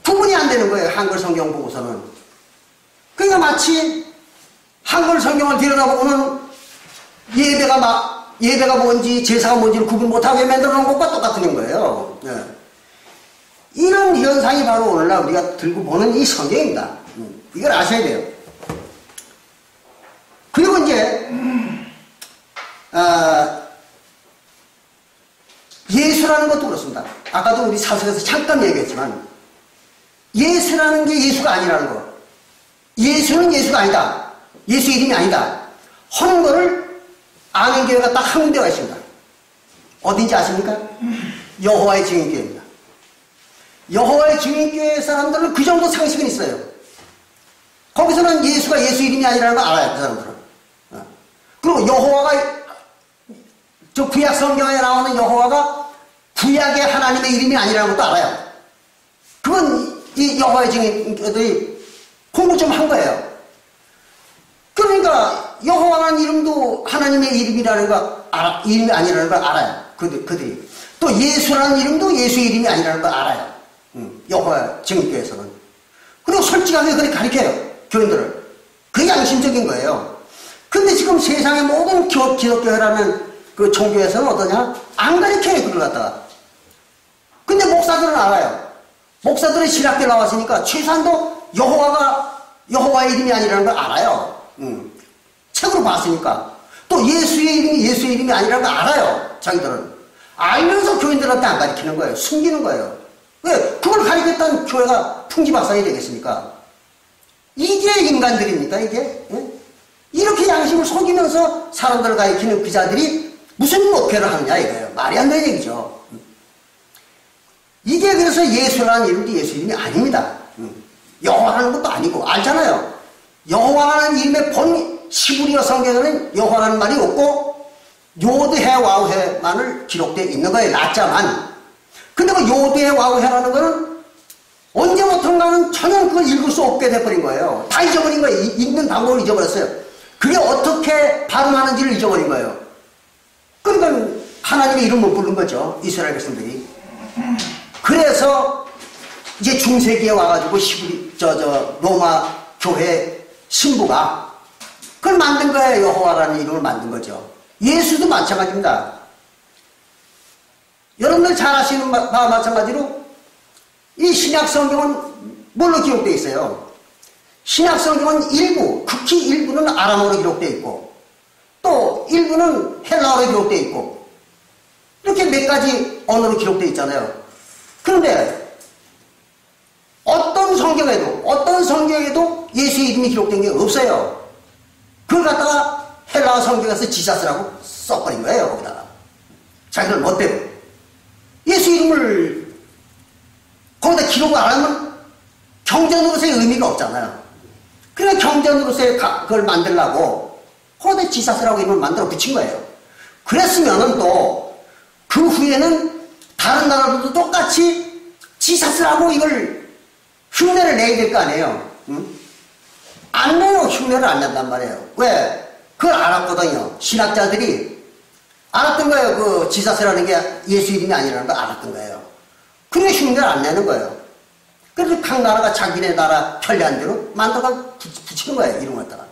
구분이 안 되는 거예요, 한글 성경 보고서는. 그러니까 마치 한글 성경을 들여다보면 예배가 뭔지 제사가 뭔지를 구분 못하게 만들어 놓은 것과 똑같은 거예요. 네. 이런 현상이 바로 오늘날 우리가 들고 보는 이 성경입니다. 이걸 아셔야 돼요. 그리고 이제 예수라는 것도 그렇습니다. 아까도 우리 사석에서 잠깐 얘기했지만 예수라는 게 예수가 아니라는 거. 예수는 예수가 아니다. 예수 이름이 아니다. 하는 거를 아는 교회가 딱 한 군데가 있습니다. 어딘지 아십니까? 여호와의 증인교회입니다. 여호와의 증인교회 사람들은 그 정도 상식은 있어요. 거기서는 예수가 예수 이름이 아니라는 걸 알아요, 그 사람들은. 그리고 여호와가, 저 구약 성경에 나오는 여호와가 구약의 하나님의 이름이 아니라는 것도 알아요. 그건 이 여호와의 증인들이 공부 좀 한 거예요. 그러니까 여호와라는 이름도 하나님의 이름이라는 거 이름이 아니라는 걸 알아요. 그들이. 또 예수라는 이름도 예수의 이름이 아니라는 걸 알아요. 여호와 증인교회에서는. 그리고 솔직하게 그렇게 가르쳐요. 교인들을. 그게 양심적인 거예요. 근데 지금 세상의 모든 기독교회라는 그 종교에서는 어떠냐? 안 가르쳐요, 그걸 갖다가. 근데 목사들은 알아요. 목사들은 신학교 나왔으니까 최소한도 여호와의 이름이 아니라는 걸 알아요. 책으로 봤으니까. 또 예수의 이름이 아니라는 걸 알아요. 자기들은. 알면서 교인들한테 안 가르치는 거예요. 숨기는 거예요. 왜? 그걸 가르쳤던 교회가 풍지박산이 되겠습니까? 이게 인간들입니까, 이게? 이렇게 양심을 속이면서 사람들을 가르치는 그 자들이 무슨 목회를 하느냐 이거예요. 말이 안 되는 얘기죠. 이게 그래서 예수라는 이름도 예수 이름이 아닙니다. 여호와라는 것도 아니고 알잖아요. 여호와라는 이름의 본 시브리어 성경에는 여호와라는 말이 없고 요드해 와우해만을 기록되어 있는 거예요. 낮자만. 근데 그 요드해 와우해라는 거는 언제부턴가는 전혀 그걸 읽을 수 없게 돼버린 거예요. 다 잊어버린 거예요. 읽는 방법을 잊어버렸어요. 그게 어떻게 발음하는지를 잊어버린 거예요. 그러니까 하나님의 이름 못 부른 거죠. 이스라엘 백성들이. 그래서 이제 중세기에 와가지고 로마 교회 신부가 그걸 만든 거예요. 여호와라는 이름을 만든 거죠. 예수도 마찬가지입니다. 여러분들 잘 아시는 바와 마찬가지로 이 신약 성경은 뭘로 기록되어 있어요? 신약 성경은 일부, 극히 일부는 아람어로 기록되어 있고 또 일부는 헬라어로 기록되어 있고 이렇게 몇 가지 언어로 기록되어 있잖아요. 그런데 어떤 성경에도 예수의 이름이 기록된 게 없어요. 그걸 갖다가 헬라어 성경에서 지사스라고 써버린 거예요. 거기다가 자기들 멋대로 예수 이름을 거기다 기록을 안 하면 경전으로서의 의미가 없잖아요. 그러니까 경전으로서의 그걸 만들려고 거기다 지사스라고 이름을 만들어 붙인 거예요. 그랬으면은 또 그 후에는 다른 나라들도 똑같이 지사스라고 이걸 흉내를 내야 될 거 아니에요. 응? 안 내요. 흉내를 안 낸단 말이에요. 왜? 그걸 알았거든요. 신학자들이 알았던 거예요. 그 지사스라는 게 예수 이름이 아니라는 걸 알았던 거예요. 그래 흉내를 안 내는 거예요. 그래서 각 나라가 자기네 나라 편리한 대로 만들어가 붙이는 거예요. 이런 것다가.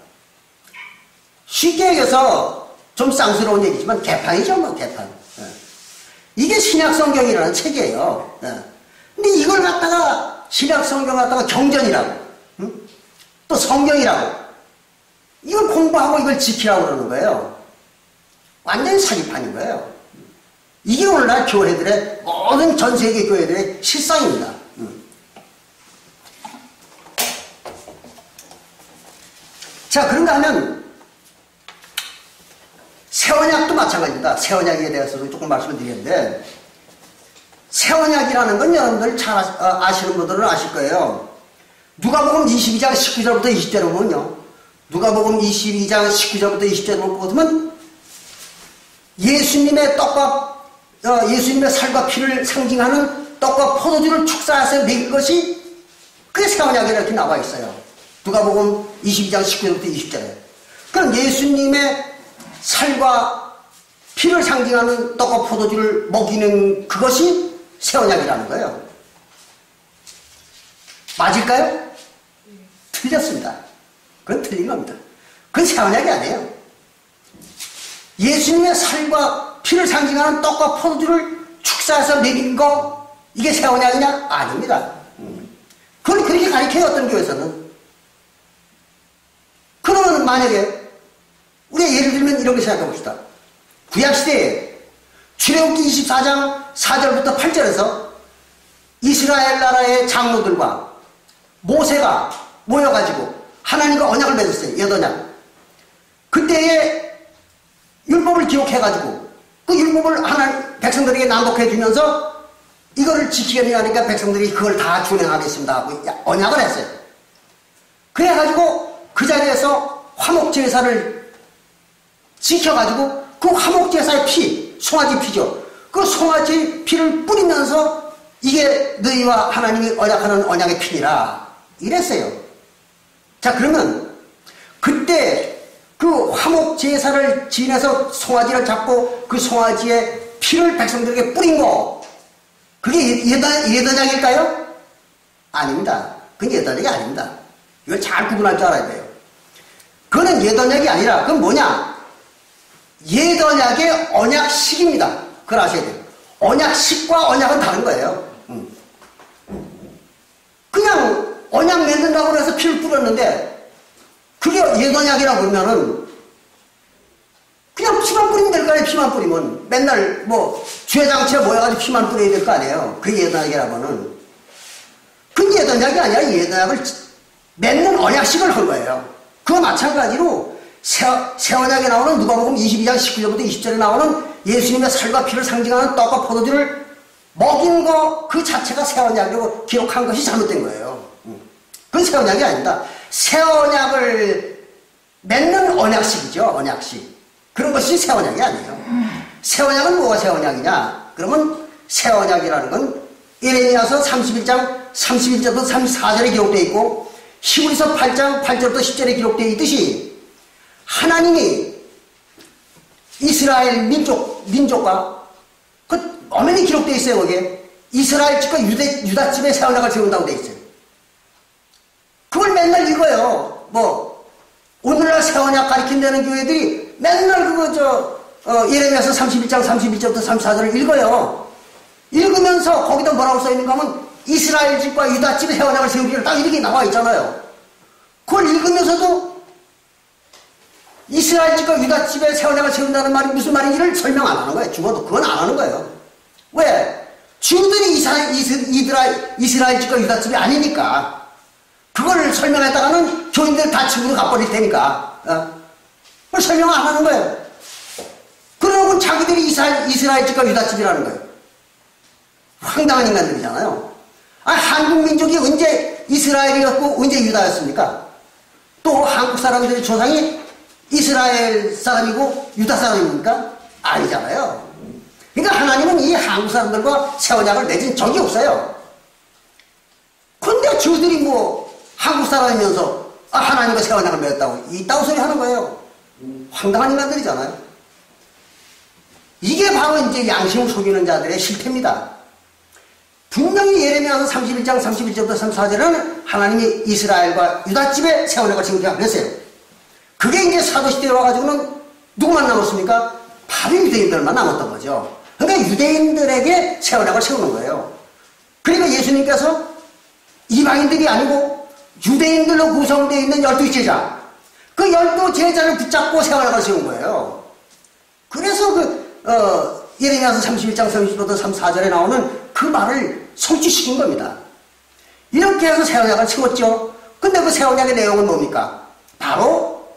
쉽게 얘기해서 좀 쌍스러운 얘기지만 개판이죠. 뭐 개판. 이게 신약성경이라는 책이에요. 근데 이걸 갖다가 신약성경 갖다가 경전이라고 또 성경이라고 이걸 공부하고 이걸 지키라고 그러는 거예요. 완전히 사기판인 거예요. 이게 오늘날 교회들의 모든 전 세계 교회들의 실상입니다. 자, 그런가 하면 새언약도 마찬가지입니다. 새언약에 대해서도 조금 말씀을 드리는데 새언약이라는 건 여러분들 잘 아시는 분들은 아실 거예요. 누가복음 22장 19절부터 20절을 보면요. 누가복음 22장 19절부터 20절을 보면 예수님의 떡과 예수님의 살과 피를 상징하는 떡과 포도주를 축사해서 먹일 것이 그게 새언약에 이렇게 나와 있어요. 누가복음 22장 19절부터 20절에. 그럼 예수님의 살과 피를 상징하는 떡과 포도주를 먹이는 그것이 새 언약이라는 거예요. 맞을까요? 틀렸습니다. 그건 틀린 겁니다. 그건 새 언약이 아니에요. 예수님의 살과 피를 상징하는 떡과 포도주를 축사해서 먹인 거, 이게 새 언약이냐? 아닙니다. 그걸 그렇게 가르쳐요, 어떤 교회에서는. 그러면 만약에 우리가 예를 들면 이런 거 생각해 봅시다. 구약시대에 출애굽기 24장 4절부터 8절에서 이스라엘 나라의 장로들과 모세가 모여가지고 하나님과 언약을 맺었어요. 여덟 그때에 율법을 기록해가지고 그 율법을 하나님 백성들에게 낭독해 주면서 이거를 지키겠냐 하니까 백성들이 그걸 다 준행하겠습니다 하고 언약을 했어요. 그래가지고 그 자리에서 화목제사를 지켜가지고 그 화목제사의 피, 송아지 피죠. 그 송아지 피를 뿌리면서 이게 너희와 하나님이 언약하는 언약의 피니라 이랬어요. 자, 그러면 그때 그 화목제사를 지내서 송아지를 잡고 그 송아지의 피를 백성들에게 뿌린 거, 그게 예언약일까요? 아닙니다. 그건 예언약이 아닙니다. 이걸 잘 구분할 줄 알아야 돼요. 그거는 예언약이 아니라 그건 뭐냐? 예언약의 언약식입니다. 그걸 아셔야 돼요. 언약식과 언약은 다른 거예요. 그냥 언약 맺는다고 해서 피를 뿌렸는데 그게 예언약이라고 그러면은 그냥 피만 뿌리면 될 거 아니에요. 피만 뿌리면 맨날 뭐 주회장치에 모여가지고 피만 뿌려야 될 거 아니에요. 그게 예언약이라고는. 그게 예언약이 아니라 예언약을 맺는 언약식을 한 거예요. 그와 마찬가지로 새 언약에 나오는 누가복음 22장 19절부터 20절에 나오는 예수님의 살과 피를 상징하는 떡과 포도주를 먹인 거 그 자체가 새 언약이라고 기록한 것이 잘못된 거예요. 그건 새 언약이 아닙니다. 새 언약을 맺는 언약식이죠. 언약식. 그런 것이 새 언약이 아니에요. 새 언약은 뭐가 새 언약이냐? 그러면 새 언약이라는 건 예레미야서 31장 31절부터 34절에 기록되어 있고 히브리서 8장 8절부터 10절에 기록되어 있듯이 하나님이 이스라엘 민족과 그 엄연히 기록되어 있어요. 거기에 이스라엘 집과 유다 집에 새 언약을 세운다고 되어 있어요. 그걸 맨날 읽어요. 뭐 오늘날 새 언약 가르친다는 교회들이 맨날 그거 예레미야서 31장 31절부터 34절을 읽어요. 읽으면서 거기다 뭐라고 써있는가 하면 이스라엘 집과 유다 집에 새 언약을 세우기를 딱 이렇게 나와 있잖아요. 그걸 읽으면서도 이스라엘 집과 유다 집에 새 언약을 세운다는 말이 무슨 말인지를 설명 안 하는 거예요. 죽어도 그건 안 하는 거예요. 왜? 주들이 이스라엘 집과 유다 집이 아니니까. 그걸 설명했다가는 교인들 다 친구로 가버릴 테니까. 그걸 설명 안 하는 거예요. 그러면 자기들이 이스라엘 집과 유다 집이라는 거예요. 황당한 인간들이잖아요. 한국 민족이 언제 이스라엘이었고 언제 유다였습니까? 또 한국 사람들의 조상이 이스라엘 사람이고 유다 사람입니까? 아니잖아요. 그러니까 하나님은 이 한국 사람들과 새 언약을 맺은 적이 없어요. 그런데 저들이 뭐 한국 사람이면서 하나님과 새 언약을 맺었다고 이따구 소리 하는 거예요. 황당한 인간들이잖아요. 이게 바로 이제 양심을 속이는 자들의 실태입니다. 분명히 예레미야서 31장 31절부터 34절에는 하나님이 이스라엘과 유다 집에 새 언약을 세우자고 그랬어요. 그게 이제 사도시대에 와가지고는 누구만 남았습니까? 바로 유대인들만 남았던 거죠. 그러니까 유대인들에게 새 언약을 세우는 거예요. 그러니까 예수님께서 이방인들이 아니고 유대인들로 구성되어 있는 12제자, 그 12제자를 붙잡고 새 언약을 세운 거예요. 그래서 예레미야서 31장 30절부터 34절에 나오는 그 말을 성취시킨 겁니다. 이렇게 해서 새 언약을 세웠죠. 근데 그 새 언약의 내용은 뭡니까? 바로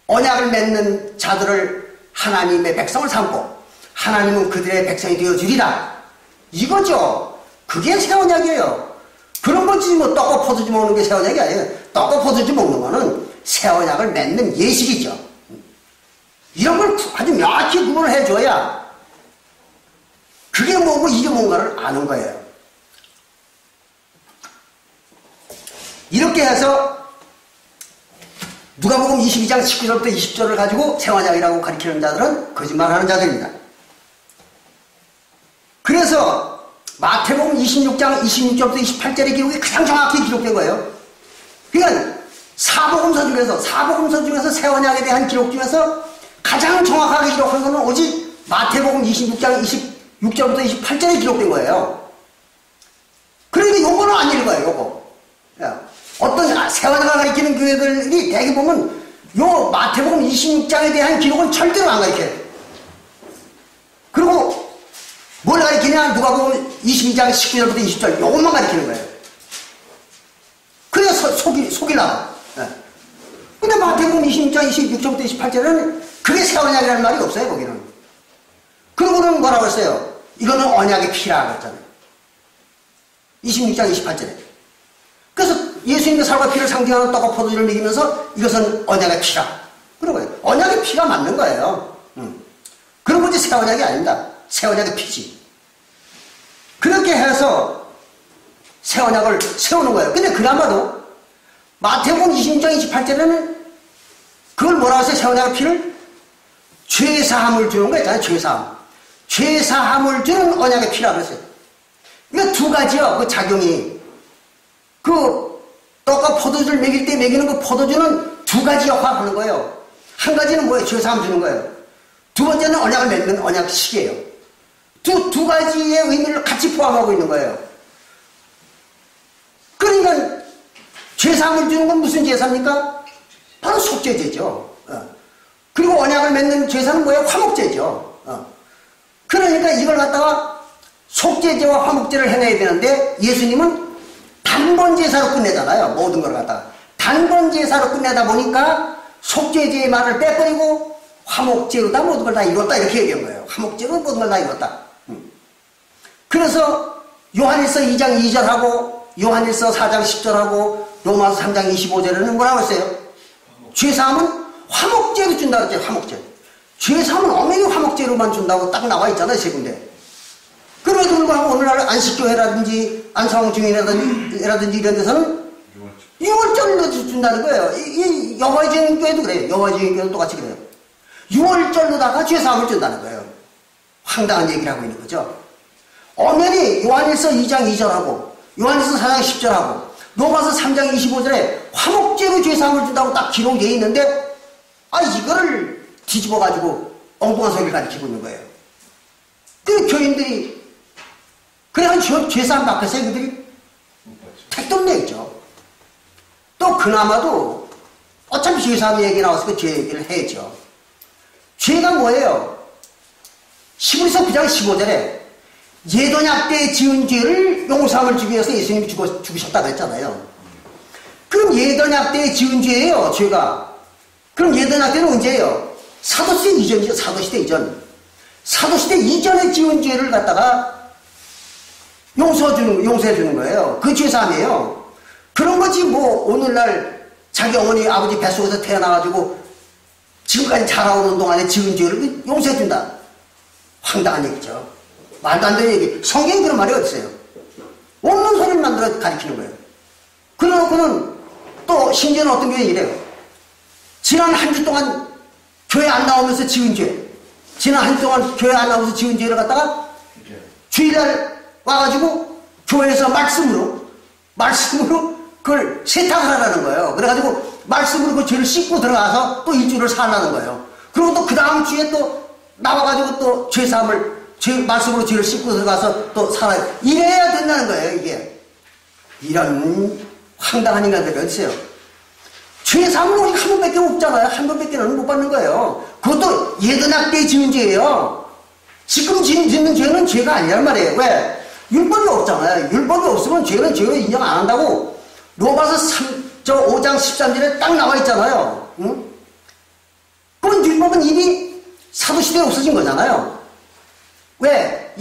언약을 맺는 자들을 하나님의 백성을 삼고 하나님은 그들의 백성이 되어주리라. 이거죠. 그게 새 언약이에요. 그런 거지 뭐 떡과 포도주 먹는 게 새 언약이 아니에요. 떡과 포도주 먹는 거는 새 언약을 맺는 예식이죠. 이런 걸 아주 명확히 구분을 해줘야 그게 뭐고 이게 뭔가를 아는 거예요. 이렇게 해서 누가복음 22장 19절부터 20절을 가지고 새 언약이라고 가리키는 자들은 거짓말하는 자들입니다. 그래서 마태복음 26장 26절부터 28절의 기록이 가장 정확히 기록된 거예요. 그러니까 사복음서 중에서 새 언약에 대한 기록 중에서 가장 정확하게 기록한 것은 오직 마태복음 26장 26절부터 28절에 기록된 거예요. 그러니까 요거는 안 읽어요, 요거. 어떤 새 언약을 가리키는 교회들이 대개 보면 요 마태복음 26장에 대한 기록은 절대로 안 가리켜요. 그리고 뭘 가리키냐? 누가복음 22장 19절부터 20절 요것만 가리키는 거예요. 그래서 속이려고. 근데 마태복음 26장 26절부터 28절에는 그게 새 언약이라는 말이 없어요, 거기는. 그러고는 뭐라고 했어요? 이거는 언약의 피라고 했잖아요. 26장 28절에. 그래서 예수님의 살과 피를 상징하는 떡과 포도주를 먹이면서 이것은 언약의 피라. 그런 거예요. 언약의 피가 맞는 거예요. 그런 거지 새 언약이 아닙니다. 새 언약의 피지. 그렇게 해서 새 언약을 세우는 거예요. 근데 그나마도 마태복음 26장 28절에는 그걸 뭐라고 했어요? 새 언약의 피를? 죄사함을 주는 거 있잖아요. 죄사함. 죄사함을 주는 언약의 피라고 했어요. 이거 두 가지요. 그 작용이. 그 떡과 포도주를 먹일 때 먹이는 그 포도주는 두 가지 역할을 하는 거예요. 한 가지는 뭐예요? 죄사함 주는 거예요. 두 번째는 언약을 맺는 언약식이에요. 두 가지의 의미를 같이 포함하고 있는 거예요. 그러니까 죄사함을 주는 건 무슨 제사입니까? 바로 속죄제죠. 그리고 언약을 맺는 제사는 뭐예요? 화목제죠. 그러니까 이걸 갖다가 속죄제와 화목제를 해내야 되는데 예수님은 단번 제사로 끝내잖아요. 모든 걸 갖다가. 단번 제사로 끝내다 보니까 속죄제의 말을 빼버리고 화목제로다 모든 걸 다 이뤘다 이렇게 얘기한 거예요. 화목제로 모든 걸 다 이뤘다. 그래서 요한일서 2장 2절하고 요한일서 4장 10절하고 로마서 3장 25절에는 뭐라고 했어요? 죄사함은 화목제로 준다고 했죠. 화목제. 죄사함은 엄연히 화목제로만 준다고 딱 나와 있잖아요. 세 군데. 그럼에도 불구하고 오늘날 안식교회라든지 안성중이라든지 이런 데서는 6월절로 준다는 거예요. 이 여호와의 증인교회도 그래요. 여호와의 증인교회도 똑같이 그래요. 6월절로다가 죄사함을 준다는 거예요. 황당한 얘기를 하고 있는 거죠. 엄연히 요한일서 2장 2절하고 요한일서 4장 10절하고 로마서 3장 25절에 화목제로 죄사함을 준다고 딱 기록되어 있는데 이거를 뒤집어가지고 엉뚱한 소리를 가르치고 있는 거예요. 그 교인들이 그래가지고 죄사함 받겠어요, 그들이? 택도 없네, 있죠. 또 그나마도 어차피 죄사함 얘기 나왔으니까 죄 얘기를 해야죠. 죄가 뭐예요? 히브리서 9장 15절에 예언약 때 지은 죄를 용서함을 주기 위해서 예수님이 죽으셨다고 했잖아요. 그럼 예언약 때 지은 죄예요, 죄가. 그럼 예언약 때는 언제예요? 사도시대 이전이죠, 사도시대 이전. 사도시대 이전에 지은 죄를 갖다가 용서해주는 거예요. 그 죄사함이에요. 그런 거지, 오늘날 자기 어머니, 아버지 뱃속에서 태어나가지고 지금까지 자라오는 동안에 지은 죄를 용서해준다. 황당한 얘기죠. 말도 안 되는 얘기. 성경에 그런 말이 어딨어요? 없는 소리를 만들어 가리키는 거예요. 그래놓고는 또 심지어는 어떤 교회는 이래요. 지난 한 주 동안 교회 안 나오면서 지은 죄. 지난 한 주 동안 교회 안 나오면서 지은 죄를 갖다가 주일날 와가지고 교회에서 말씀으로 그걸 세탁을 하라는 거예요. 그래가지고 말씀으로 그 죄를 씻고 들어가서 또 일주일을 살라는 거예요. 그리고 또 그 다음 주에 또 나와가지고 또 말씀으로 죄를 씻고 들어가서 또 살아요. 이래야 된다는 거예요, 이게. 이런 황당한 인간들이 어딨어요? 죄사함은 우리 한 번밖에 없잖아요. 한 번밖에는 못 받는 거예요. 그것도 예언약 때 지은 죄예요. 지금 짓는 죄는 죄가 아니란 말이에요. 왜? 율법이 없잖아요. 율법이 없으면 죄는 죄로 인정 안 한다고 로마서 5장 13절에 딱 나와 있잖아요. 응? 그럼 율법은 이미 사도시대에 없어진 거잖아요. 왜?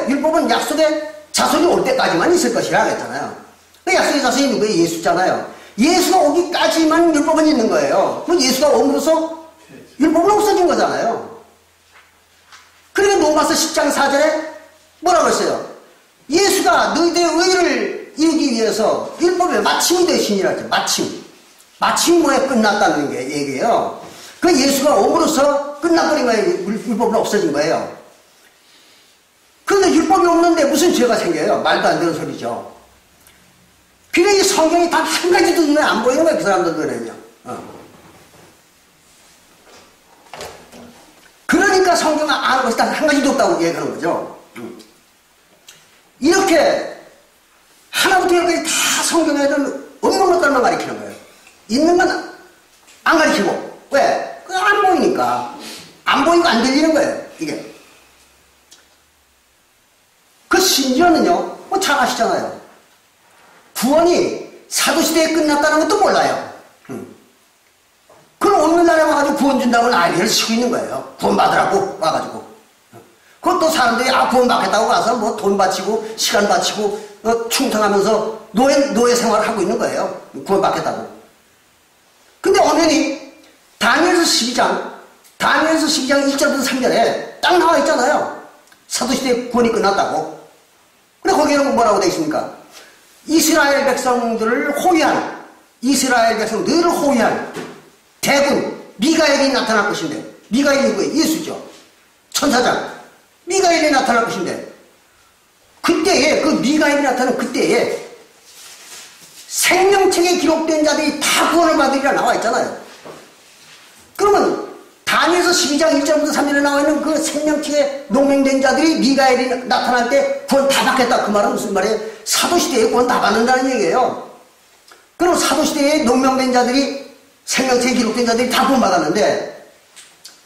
율법은 약속의 자손이 올 때까지만 있을 것이라 그랬잖아요. 그 약속의 자손이 누구예요? 예수잖아요. 예수가 오기까지만 율법은 있는 거예요. 그럼 예수가 옴으로써 율법은 없어진 거잖아요. 그러니까 로마서 10장 4절에 뭐라고 했어요? 예수가 너희들의 의를 이루기 위해서 율법의 마침이 되시니라 했죠. 마침. 마침모에 끝났다는 게 얘기예요. 그 예수가 옴으로써 끝나버린 거예요. 율법은 없어진 거예요. 그런데 율법이 없는데 무슨 죄가 생겨요? 말도 안 되는 소리죠. 그래, 이 성경이 단 한 가지도 눈에 안 보이는 거예요. 그 사람들 눈에는요. 그러니까 성경을 아는 것이 단 한 가지도 없다고 얘기하는 거죠. 이렇게 하나부터 열까지 다 성경에는 없는 것들만 가리키는 거예요. 있는 건 안 가리키고. 왜? 그거 안 보이니까. 안 보이고 안 들리는 거예요. 이게. 그 심지어는요, 뭐 잘 아시잖아요. 구원이 사도시대에 끝났다는 것도 몰라요. 그럼 오늘날에 와가지고 구원 준다고 난리를 치고 있는 거예요. 구원 받으라고 와가지고. 그것도 사람들이 구원 받겠다고 가서 뭐 돈 바치고 시간 바치고 충성하면서 노예 생활을 하고 있는 거예요. 구원 받겠다고. 근데 엄연히 다니엘서 12장 1절부터 3절에 딱 나와 있잖아요. 사도시대 구원이 끝났다고. 근데 거기에는 뭐라고 되어 있습니까? 이스라엘 백성들을 호위한, 이스라엘 백성들을 호위한 대군 미가엘이 나타날 것인데, 미가엘이 누구예요? 예수죠. 천사장 미가엘이 나타날 것인데, 그때에 그 미가엘이 나타나는 그때에 생명책에 기록된 자들이 다 구원을 받으리라 나와 있잖아요. 그러면 다니엘서 12장 1절부터 3절에 나와 있는 그 생명책에 농명된 자들이 미가엘이 나타날 때 구원 다 받겠다. 그 말은 무슨 말이에요? 사도시대에 구원 다 받는다는 얘기예요. 그럼 사도시대에 농명된 자들이, 생명책에 기록된 자들이 다 구원 받았는데,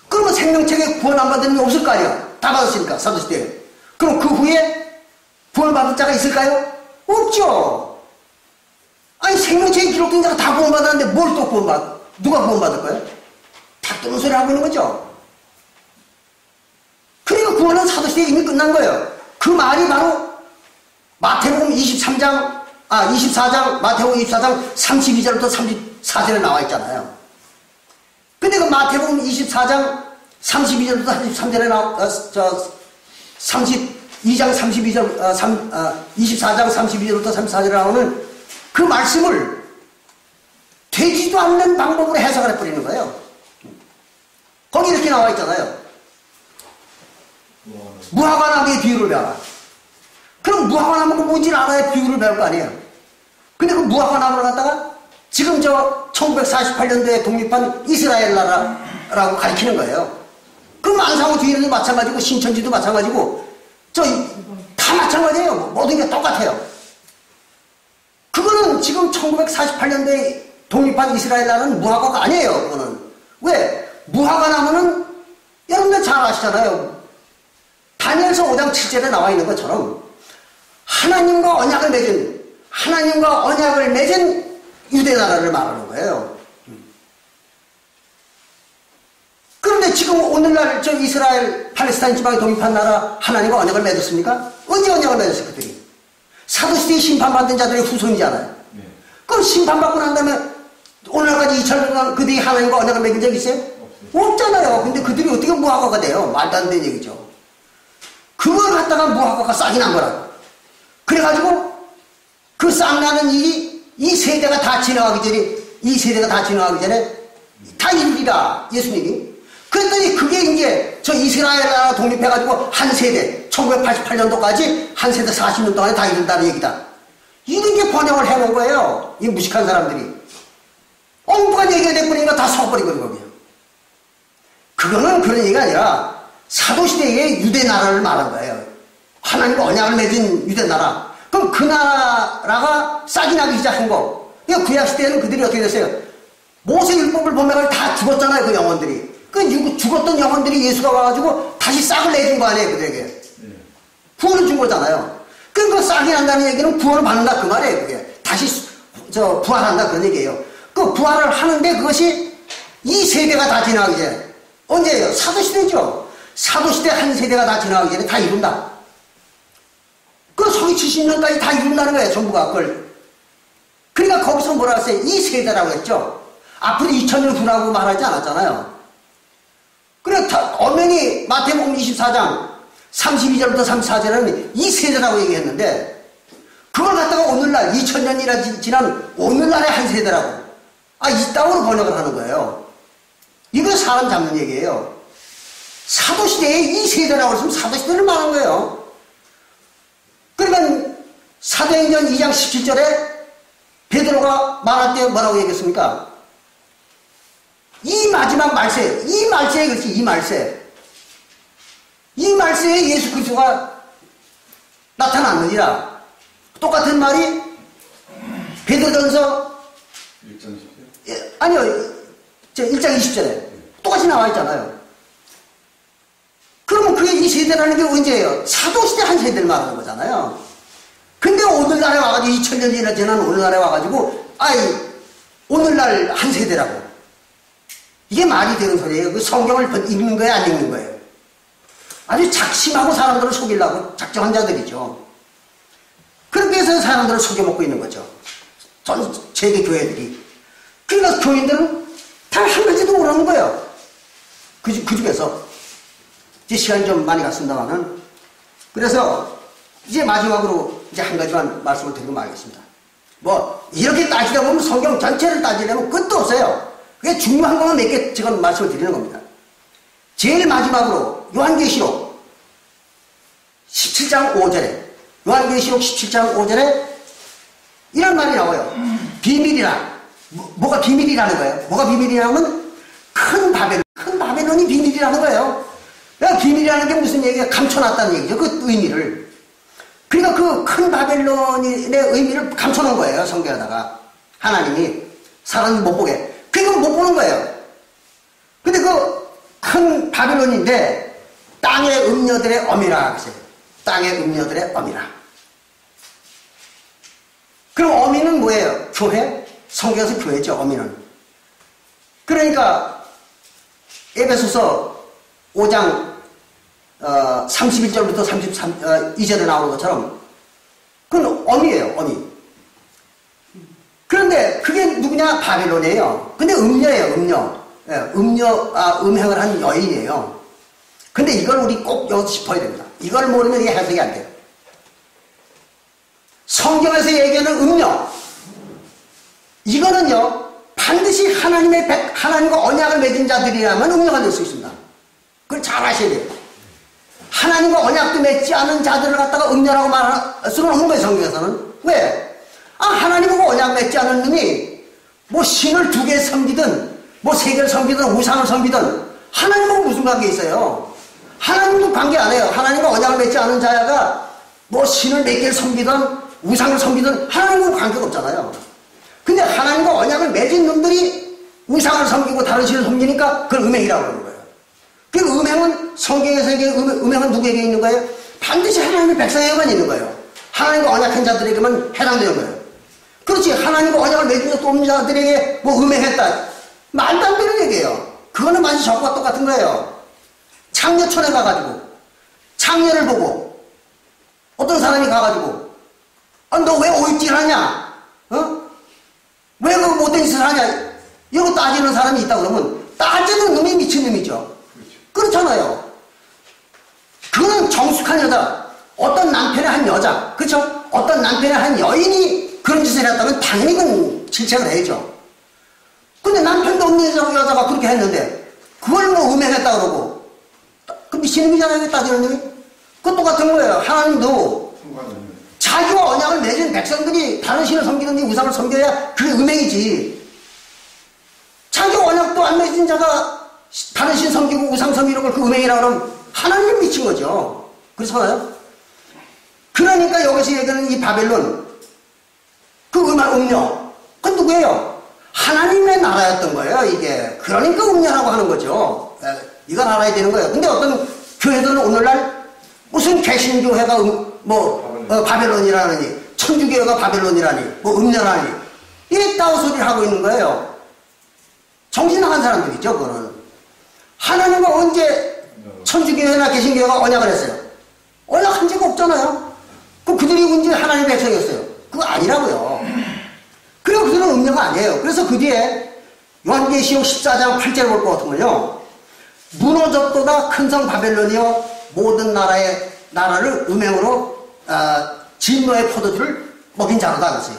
그러면 생명책에 구원 안 받은 게 없을 거 아니야? 다 받았으니까, 사도시대에. 그럼 그 후에 구원 받은 자가 있을까요? 없죠. 아니, 생명책에 기록된 자가 다 구원 받았는데 뭘 또 누가 구원 받을 거예요? 다 뜨는 소리 하고 있는 거죠. 그러니까 구원은 사도시대에 이미 끝난 거예요. 그 말이 바로 마태복음 24장, 마태복음 24장 32절부터 34절에 나와 있잖아요. 근데 그 마태복음 24장 32절부터 33절에 32장 32절, 24장 32절부터 34절에 나오는 그 말씀을 되지도 않는 방법으로 해석을 해버리는 거예요. 거기 이렇게 나와 있잖아요. 무화과나무의 비유를 배워라. 그럼 무화과나무가 뭔지를 알아야 비유를 배울 거 아니에요. 근데 그 무화과나무를 갖다가 지금 1948년도에 독립한 이스라엘 나라라고 가리키는 거예요. 그 만상호 뒤에도 마찬가지고 신천지도 마찬가지고 다 마찬가지예요. 모든 게 똑같아요. 그거는 지금 1948년도에 독립한 이스라엘 나라는 무화과가 아니에요. 그거는. 왜? 무화과나무는 여러분들 잘 아시잖아요. 다니엘서 5장 7절에 나와 있는 것처럼 하나님과 언약을 맺은 유대 나라를 말하는 거예요. 그런데 지금 오늘날 이스라엘 팔레스타인 지방에 독립한 나라 하나님과 언약을 맺었습니까? 언제 언약을 맺었어요, 그들이? 사도시대에 심판받은 자들의 후손이잖아요. 그럼 심판받고 난 다음에 오늘날까지 2000년 그들이 하나님과 언약을 맺은 적 있어요? 없잖아요. 근데 그들이 어떻게 무화과가 돼요? 말도 안 되는 얘기죠. 그걸 갖다가 무화과가 싹이 난 거라고. 그래가지고 그 싹나는 일이 이 세대가 다 지나가기 전에 다 이루리라, 예수님이. 그랬더니 그게 이제 이스라엘 나라 독립해가지고 한 세대, 1988년도까지 한 세대 40년 동안에 다 이룬다는 얘기다. 이렇게 번역을 해놓은 거예요. 이 무식한 사람들이. 엉뚱한 얘기가 돼버리니까 다 속아버리거든요, 거기요. 그거는 그런 얘기가 아니라 사도시대의 유대 나라를 말한 거예요. 하나님과 언약을 맺은 유대 나라. 그럼 그 나라가 싹이 나기 시작한 거. 구약시대에는 그들이 어떻게 됐어요? 모세율법을 보면 다 죽었잖아요, 그 영혼들이. 그 죽었던 영혼들이 예수가 와가지고 다시 싹을 내준 거 아니에요, 그들에게. 구원을 준 거잖아요. 그 싹이 난다는 얘기는 구원을 받는다, 그 말이에요, 그게. 다시 부활한다, 그런 얘기예요. 그 부활을 하는데 그것이 이 세대가 다 지나가기 전에. 언제예요? 사도시대죠. 사도시대 한 세대가 다 지나가기 전에 다 이룬다. 그 서기 70년까지 다 이룬다는 거예요, 전부가 그걸. 그러니까 거기서 뭐라 했어요? 이 세대라고 했죠. 앞으로 2000년 후라고 말하지 않았잖아요. 그래, 엄연히 마태복음 24장 32절부터 34절은 이 세대라고 얘기했는데, 그걸 갖다가 오늘날 2000년이나 지난 오늘날의 한 세대라고. 이따구로 번역을 하는 거예요. 이거 사람 잡는 얘기예요. 사도시대에 이 세대라고 했으면 사도시대를 말한 거예요. 그러니까 사도행전 2장 17절에 베드로가 말할 때 뭐라고 얘기했습니까? 이 마지막 말세, 이 말세에 그렇지, 이 말세. 이 말세에 예수 그리스도가 나타났느니라. 똑같은 말이 베드로전서 1장 20절? 예, 아니요, 1장 20절에 똑같이 나와 있잖아요. 그러면 그게 이 세대라는 게 언제예요? 사도시대 한 세대를 말하는 거잖아요. 근데 오늘날에 와가지고 2000년이나 지난 오늘날에 와가지고 오늘날 한 세대라고. 이게 말이 되는 소리예요. 그 성경을 읽는 거예요, 안 읽는 거예요? 아주 작심하고 사람들을 속이려고 작정한 자들이죠. 그렇게 해서 사람들을 속여먹고 있는 거죠. 전 세계 교회들이. 그러니까 교인들은 다 한 가지도 모르는 거예요. 그 중에서. 이제 시간이 좀 많이 갔습니다만은. 그래서 이제 마지막으로 이제 한 가지만 말씀을 드리고 말겠습니다. 이렇게 따지다 보면 성경 전체를 따지려면 끝도 없어요. 그게 중요한 것만 몇 개 지금 말씀을 드리는 겁니다. 제일 마지막으로 요한계시록 17장 5절에 요한계시록 17장 5절에 이런 말이 나와요. 비밀이라. 뭐가 비밀이라는 거예요? 뭐가 비밀이라면 큰 바벨론이 비밀이라는 거예요. 비밀이라는 게 무슨 얘기야? 감춰놨다는 얘기죠. 그 의미를. 그러니까 그 큰 바벨론의 의미를 감춰놓은 거예요. 성경에다가. 하나님이 사람이 못 보게. 그러니까 못 보는 거예요. 근데 그 큰 바벨론인데 땅의 음녀들의 어미라 하세요. 땅의 음녀들의 어미라. 그럼 어미는 뭐예요? 교회? 성경에서 교회죠. 어미는. 그러니까 에베소서 5장 31절부터 32절에 나오는 것처럼 그건 어미예요. 어미. 그런데 그게 누구냐? 바벨론이에요. 근데 음녀예요. 음녀. 예, 음행을 한 여인이에요. 근데 이걸 우리 꼭 여기서 짚어야 됩니다. 이걸 모르면 이게 해석이 안 돼요. 성경에서 얘기하는 음녀, 이거는요 반드시 하나님과 언약을 맺은 자들이라면 음녀가 될 수 있습니다. 그걸 잘 아셔야 돼요. 하나님과 언약도 맺지 않은 자들을 갖다가 음녀라고 말할 수는 없는 거예요. 성경에서는. 왜? 하나님과 언약 맺지 않은 놈이 신을 2개 섬기든 3개를 섬기든 우상을 섬기든 하나님과 무슨 관계 있어요? 하나님도 관계 안 해요. 하나님과 언약을 맺지 않은 자가 신을 4개를 섬기든 우상을 섬기든 하나님과 관계가 없잖아요. 근데 하나님과 언약을 맺은 놈들이 우상을 섬기고 다른 신을 섬기니까 그걸 음행이라고 그러는 거예요. 그 음행은 성경에서 음행은 누구에게 있는 거예요? 반드시 하나님의 백성에게만 있는 거예요. 하나님과 언약한 자들에게만 해당되는 거예요. 그렇지. 하나님과 언약을 맺은 적도 없는 자들에게 음행했다. 말도 안 되는 얘기예요. 그거는 마치 저것과 똑같은 거예요. 창녀촌에 가가지고 창녀를 보고 어떤 사람이 가가지고 너 왜 오입질하냐? 왜 그 못된 짓을 하냐? 이러고 따지는 사람이 있다 그러면 따지는 놈이 미친놈이죠. 그렇잖아요. 그거는 정숙한 여자, 어떤 남편의 한 여자, 그렇죠? 어떤 남편의 한 여인이 그런 짓을 했다면 당연히 그건 질책을 해야죠. 근데 남편도 없는 여자가 그렇게 했는데 그걸 음행했다 그러고 그 미친놈이잖아요. 따지는 놈이. 그건 똑같은 거예요. 하나님도 자기와 언약을 맺은 백성들이 다른 신을 섬기든지 우상을 섬겨야 그게 음행이지. 자기와 언약도 안 맺은 자가 다른 신 섬기고 우상 섬기는 걸 그 음행이라고 하면 하나님이 미친 거죠. 그렇잖아요. 그러니까 여기서 얘기하는 이 바벨론 그 음녀 그건 누구예요? 하나님의 나라였던 거예요. 이게. 그러니까 음녀라고 하는 거죠. 이걸 알아야 되는 거예요. 근데 어떤 교회들은 오늘날 무슨 개신교회가 바벨론이라느니 천주교회가 바벨론이라니 음녀라니 이래 따오소리를 하고 있는 거예요. 정신 나간 사람들이죠. 그거는. 하나님과 언제 천주교회나 개신교회가 언약을 했어요? 언약한 적이 없잖아요. 그들이 언제 하나님의 백성이었어요? 그거 아니라고요. 그리고 그들은 음녀가 아니에요. 그래서 그 뒤에 요한계시록 14장 8절을 볼 것 같으면요. 무너졌도다 큰 성 바벨론이여 모든 나라를 음행으로 진노의 포도주를 먹인 자로다 그랬어요.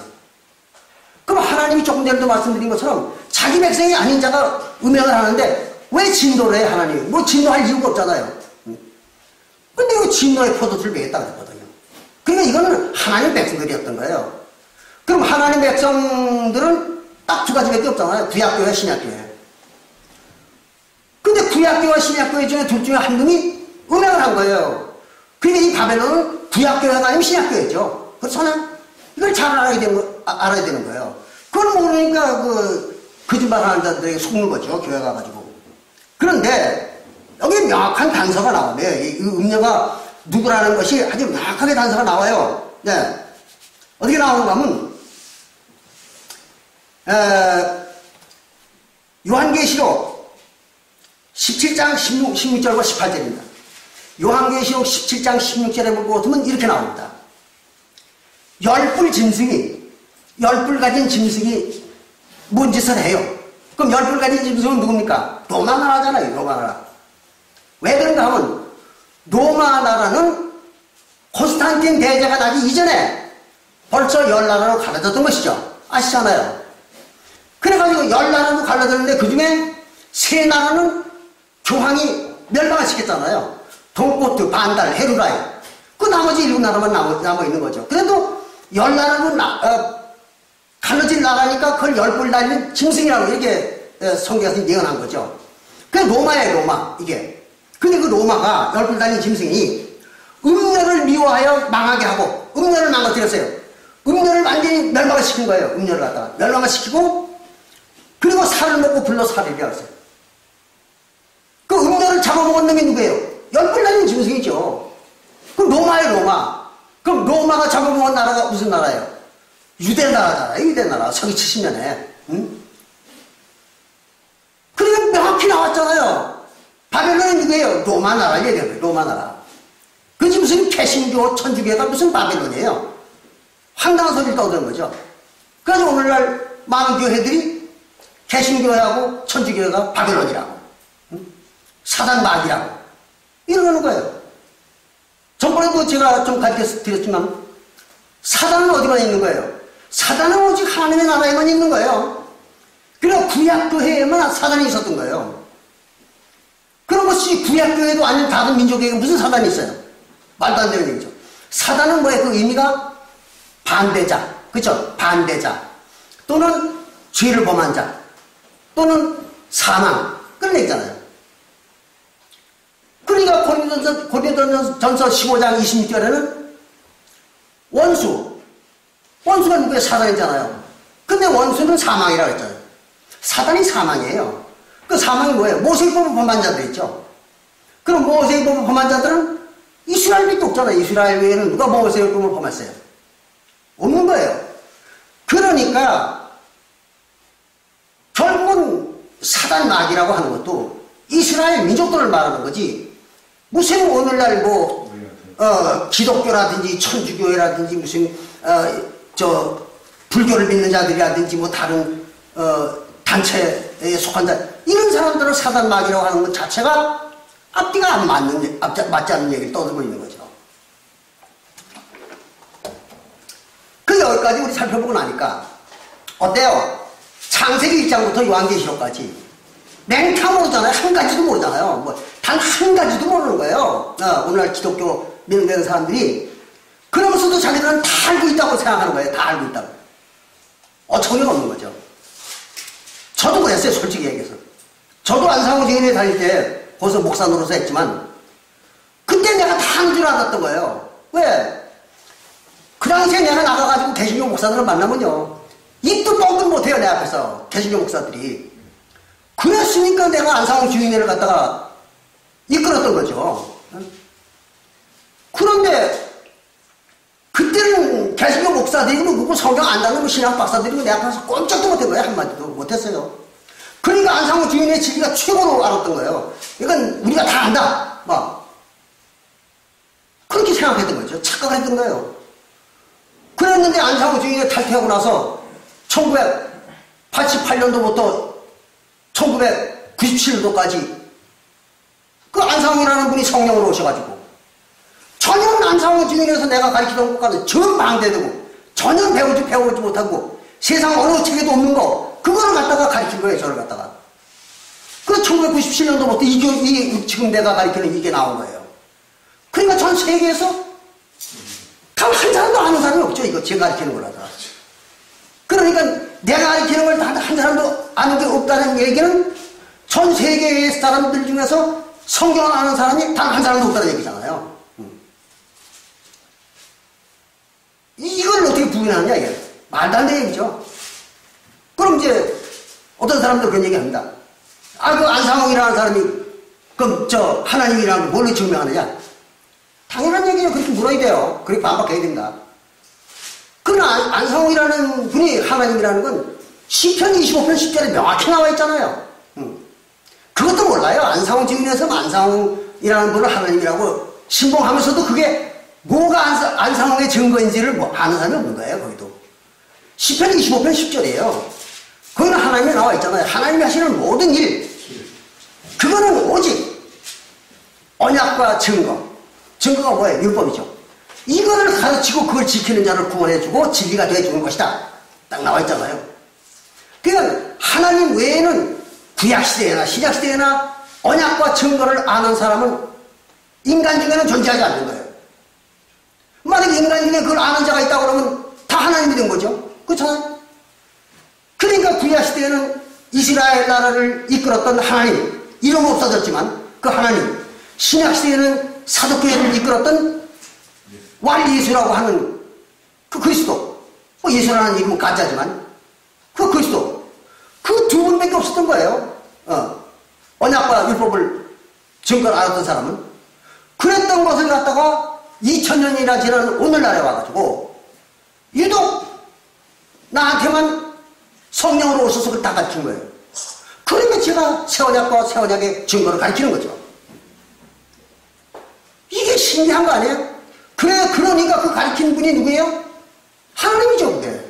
그럼 하나님이 조금 전에도 말씀드린 것처럼 자기 백성이 아닌 자가 음행을 하는데 왜 진노를 해, 하나님이? 뭐 진노할 이유가 없잖아요. 근데 왜 진노의 포도주를 매겠다 그랬거든요. 그러니까 이거는 하나님 백성들이었던 거예요. 그럼 하나님 백성들은 딱 두 가지밖에 없잖아요. 구약교회, 신약교회. 근데 구약교회와 신약교회 중에 둘 중에 한 놈이 음행을 한 거예요. 그러니까 이 바벨론은 구약교회가 아니면 신약교회죠. 그렇잖아요. 이걸 잘 알아야 되는 거예요. 그걸 모르니까 거짓말 하는 자들에게 속는 거죠. 교회 가가지고. 그런데 여기 명확한 단서가 나오네요. 이 음녀가 누구라는 것이 아주 명확하게 단서가 나와요. 네. 어떻게 나오는가 하면 요한계시록 17장 16절과 18절입니다. 요한계시록 17장 16절에 보면 이렇게 나옵니다. 10뿔 가진 짐승이 뭔 짓을 해요? 그럼 10뿔 가진 짐승은 누굽니까? 로마 나라잖아요. 로마 나라. 왜 그런가 하면 로마 나라는 콘스탄틴 대제가 나기 이전에 벌써 10나라로 갈라졌던 것이죠. 아시잖아요. 그래가지고 10나라로 갈라졌는데 그 중에 3나라는 교황이 멸망을 시켰잖아요. 동포트, 반달, 헤루라이. 그 나머지 7나라만 남아있는 거죠. 그래도 10나라로 갈라진 나라니까 그걸 10뿔 달린 짐승이라고 이렇게 성경에서 예언한 거죠. 그게 로마예요, 로마. 이게. 근데 그 로마가 10뿔 달린 짐승이 음녀를 미워하여 망하게 하고 음녀를 망가뜨렸어요. 음녀를 완전히 멸망을 시킨 거예요. 음녀를 갖다가 멸망을 시키고 그리고 살을 먹고 불러 살이라 했어요. 그 음녀를 잡아먹은 놈이 누구예요? 10뿔 달린 짐승이죠. 그럼 로마예요, 로마. 그럼 로마가 잡아먹은 나라가 무슨 나라예요? 유대 나라잖아요. 유대 나라. 서기 70년에. 응? 그러니까 명확히 나왔잖아요. 바벨론이 누구예요? 로마 나라 얘기해요. 로마 나라. 그게 무슨 개신교, 천주교가 무슨 바벨론이에요? 황당한 소리를 떠드는 거죠. 그래서 오늘날 많은 교회들이 개신교회하고 천주교회가 바벨론이라고. 응? 사단 마귀라고. 이러는 거예요. 전번에도 제가 좀 가르쳐 드렸지만 사단은 어디만 있는 거예요? 사단은 오직 하나님의 나라에만 있는 거예요. 그리고 구약교회에만 사단이 있었던 거예요. 그런 것이 구약교회도 아닌 다른 민족에게 무슨 사단이 있어요? 말도 안 되는 얘기죠. 사단은 뭐예요? 그 의미가 반대자, 그렇죠? 반대자 또는 죄를 범한 자 또는 사망 그런 얘기잖아요. 그러니까 고린도전서 15장 26절에는 원수가 누구예요? 사단이잖아요. 근데 원수는 사망이라고 했잖아요. 사단이 사망이에요. 그 사망이 뭐예요? 모세법을 범한 자들 있죠. 그럼 모세법을 범한 자들은 이스라엘밖에 없잖아요. 이스라엘 외에는 누가 모세법을 범했어요? 없는 거예요. 그러니까 결국은 사단 마귀라고 하는 것도 이스라엘 민족들을 말하는 거지 무슨 오늘날 기독교라든지 천주교회라든지 무슨 불교를 믿는 자들이라든지 뭐 다른 단체에 속한 자 이런 사람들을 사단 마귀라고 하는 것 자체가 앞뒤가 안 맞지 않는 얘기를 떠들고 있는 거죠. 그 여기까지 우리 살펴보고 나니까 어때요? 창세기 1장부터 요한계시록까지 맹탕 모르잖아요. 한 가지도 모르잖아요. 뭐 단 한 가지도 모르는 거예요. 오늘날 기독교 믿는 사람들이 그러면서도 자기들은 다 알고 있다고 생각하는 거예요. 다 알고 있다고. 어처구니가 없는 거죠. 저도 그랬어요. 솔직히 얘기해서. 저도 안상호 지인에 다닐 때 거기서 목사 노릇을 했지만 그때 내가 다 아는 줄 알았던 거예요. 왜? 그 당시에 내가 나가가지고 개신교 목사들을 만나면요. 입도 뻥도 못해요. 내 앞에서. 개신교 목사들이. 그랬으니까 내가 안상호 주인회를 갖다가 이끌었던 거죠. 그런데 그때는 개신교 목사들이고 누구 성경 안 다루고 신학 박사들이고 내 앞에서 꼼짝도 못한 거예요. 한마디도 못했어요. 그러니까 안상호 주인의 진리가 최고로 알았던 거예요. 이건 우리가 다 안다. 막 그렇게 생각했던 거죠. 착각을 했던 거예요. 그랬는데 안상호 주인이 탈퇴하고 나서 1988년도부터 1997년도까지 그 안상호라는 분이 성령으로 오셔가지고 전혀 안상호 주인에서 내가 가르치던 것과는 전 방대되고 전혀 배우지 못하고 세상 어느 책에도 없는 거 그거를 갖다가 가르친 거예요. 저를 갖다가. 그 1997년도부터 지금 내가 가르치는 이게 나온 거예요. 그러니까 전 세계에서 단 한 사람도 아는 사람이 없죠. 이거 제가 가르치는 거라서. 그러니까 내가 가르치는 걸 단 한 사람도 아는 게 없다는 얘기는 전 세계의 사람들 중에서 성경을 아는 사람이 단 한 사람도 없다는 얘기잖아요. 이걸 어떻게 부인하느냐, 이게. 말도 안 되는 얘기죠. 그럼 이제 어떤 사람들 그런 얘기 합니다. 아, 그 안상홍이라는 사람이, 그럼 하나님이라는 걸 뭘로 증명하느냐? 당연한 얘기예요. 그렇게 물어야 돼요. 그렇게 반박해야 된다. 그러나 안상홍이라는 분이 하나님이라는 건 시편 25편 10절에 명확히 나와 있잖아요. 그것도 몰라요. 안상홍 증인에서 안상홍이라는 분을 하나님이라고 신봉하면서도 그게 뭐가 안상홍의 증거인지를 아는 사람이 없는 거예요. 거기도. 시편 25편 10절이에요. 거기는 하나님이 나와 있잖아요. 하나님이 하시는 모든 일. 그거는 오직 언약과 증거. 증거가 뭐예요? 율법이죠. 이거를 가르치고 그걸 지키는 자를 구원해주고 진리가 되어주는 것이다. 딱 나와 있잖아요. 그러니까 하나님 외에는 구약시대나 신약시대나 언약과 증거를 아는 사람은 인간 중에는 존재하지 않는 거예요. 만약에 인간 중에 그걸 아는 자가 있다고 그러면 다 하나님이 된 거죠. 그렇잖아요. 그러니까 구약시대에는 이스라엘 나라를 이끌었던 하나님, 이름 없어졌지만 그 하나님, 신약시대에는 사도교회를 이끌었던 왈예수라고 하는 그 그리스도, 예수라는 이름은 가짜지만 그 그리스도, 그 두 분밖에 없었던 거예요. 언약과 율법을 증거를 알았던 사람은. 그랬던 것을 갖다가 2000년이나 지난 오늘날에 와가지고 유독 나한테만 성령으로 오셔서 그걸 다 가르친 거예요. 그러면 제가 새언약과 새언약의 증거를 가르치는 거죠. 이게 신기한 거 아니에요? 그러니까 그 가르치는 분이 누구예요? 하나님이죠, 그게.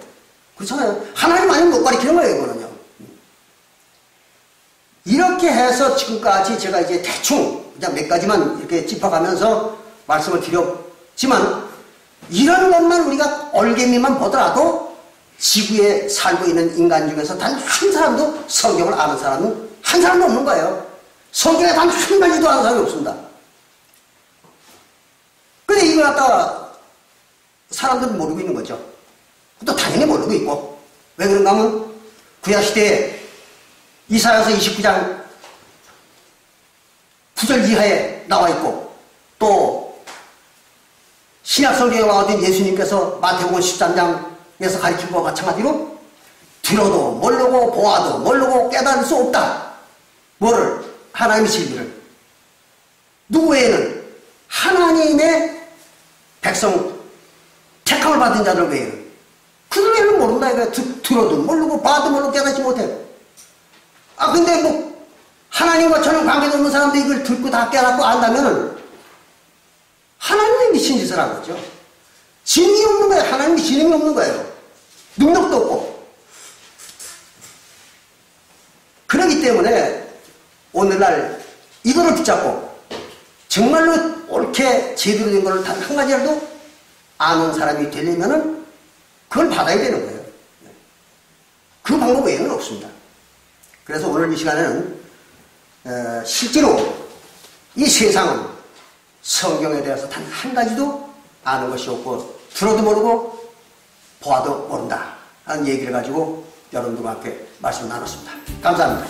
그렇잖아요. 하나님 아니면 못 가르치는 거예요, 이거는요. 이렇게 해서 지금까지 제가 이제 대충 그냥 몇 가지만 이렇게 짚어가면서 말씀을 드렸지만, 이런 것만 우리가 얼개미만 보더라도 지구에 살고 있는 인간 중에서 단 한 사람도 성경을 아는 사람은 한 사람도 없는 거예요. 성경에 단 한 가지도 아는 사람이 없습니다. 근데 이걸 갖다가 사람들은 모르고 있는 거죠. 또 당연히 모르고 있고. 왜 그런가 하면 구약시대에 이사야서 29장 9절 이하에 나와 있고, 또 신약성경에 나오던 예수님께서 마태복음 13장에서 가르친 것과 마찬가지로 들어도 모르고 보아도 모르고 깨달을 수 없다. 뭐를? 하나님의 진리를. 누구 외에는? 하나님의 백성, 택함을 받은 자들 외에는. 그들 외에는 모른다. 이거 들어도 모르고 봐도 모르고 깨닫지 못해요. 아, 근데 뭐 하나님과 저는 관계도 없는 사람들이 이걸 듣고 다 깨닫고 안다면은 하나님이 미친 짓을 한 거죠. 진이 없는 거예요. 하나님이 지능이 없는 거예요. 능력도 없고. 그렇기 때문에 오늘날 이거를 붙잡고 정말로 옳게 제대로 된 걸 단 한 가지라도 아는 사람이 되려면은 그걸 받아야 되는 거예요. 그 방법 외에는 없습니다. 그래서 오늘 이 시간에는 실제로 이 세상은 성경에 대해서 단 한 가지도 아는 것이 없고 들어도 모르고 보아도 모른다 하는 얘기를 가지고 여러분들과 함께 말씀을 나눴습니다. 감사합니다.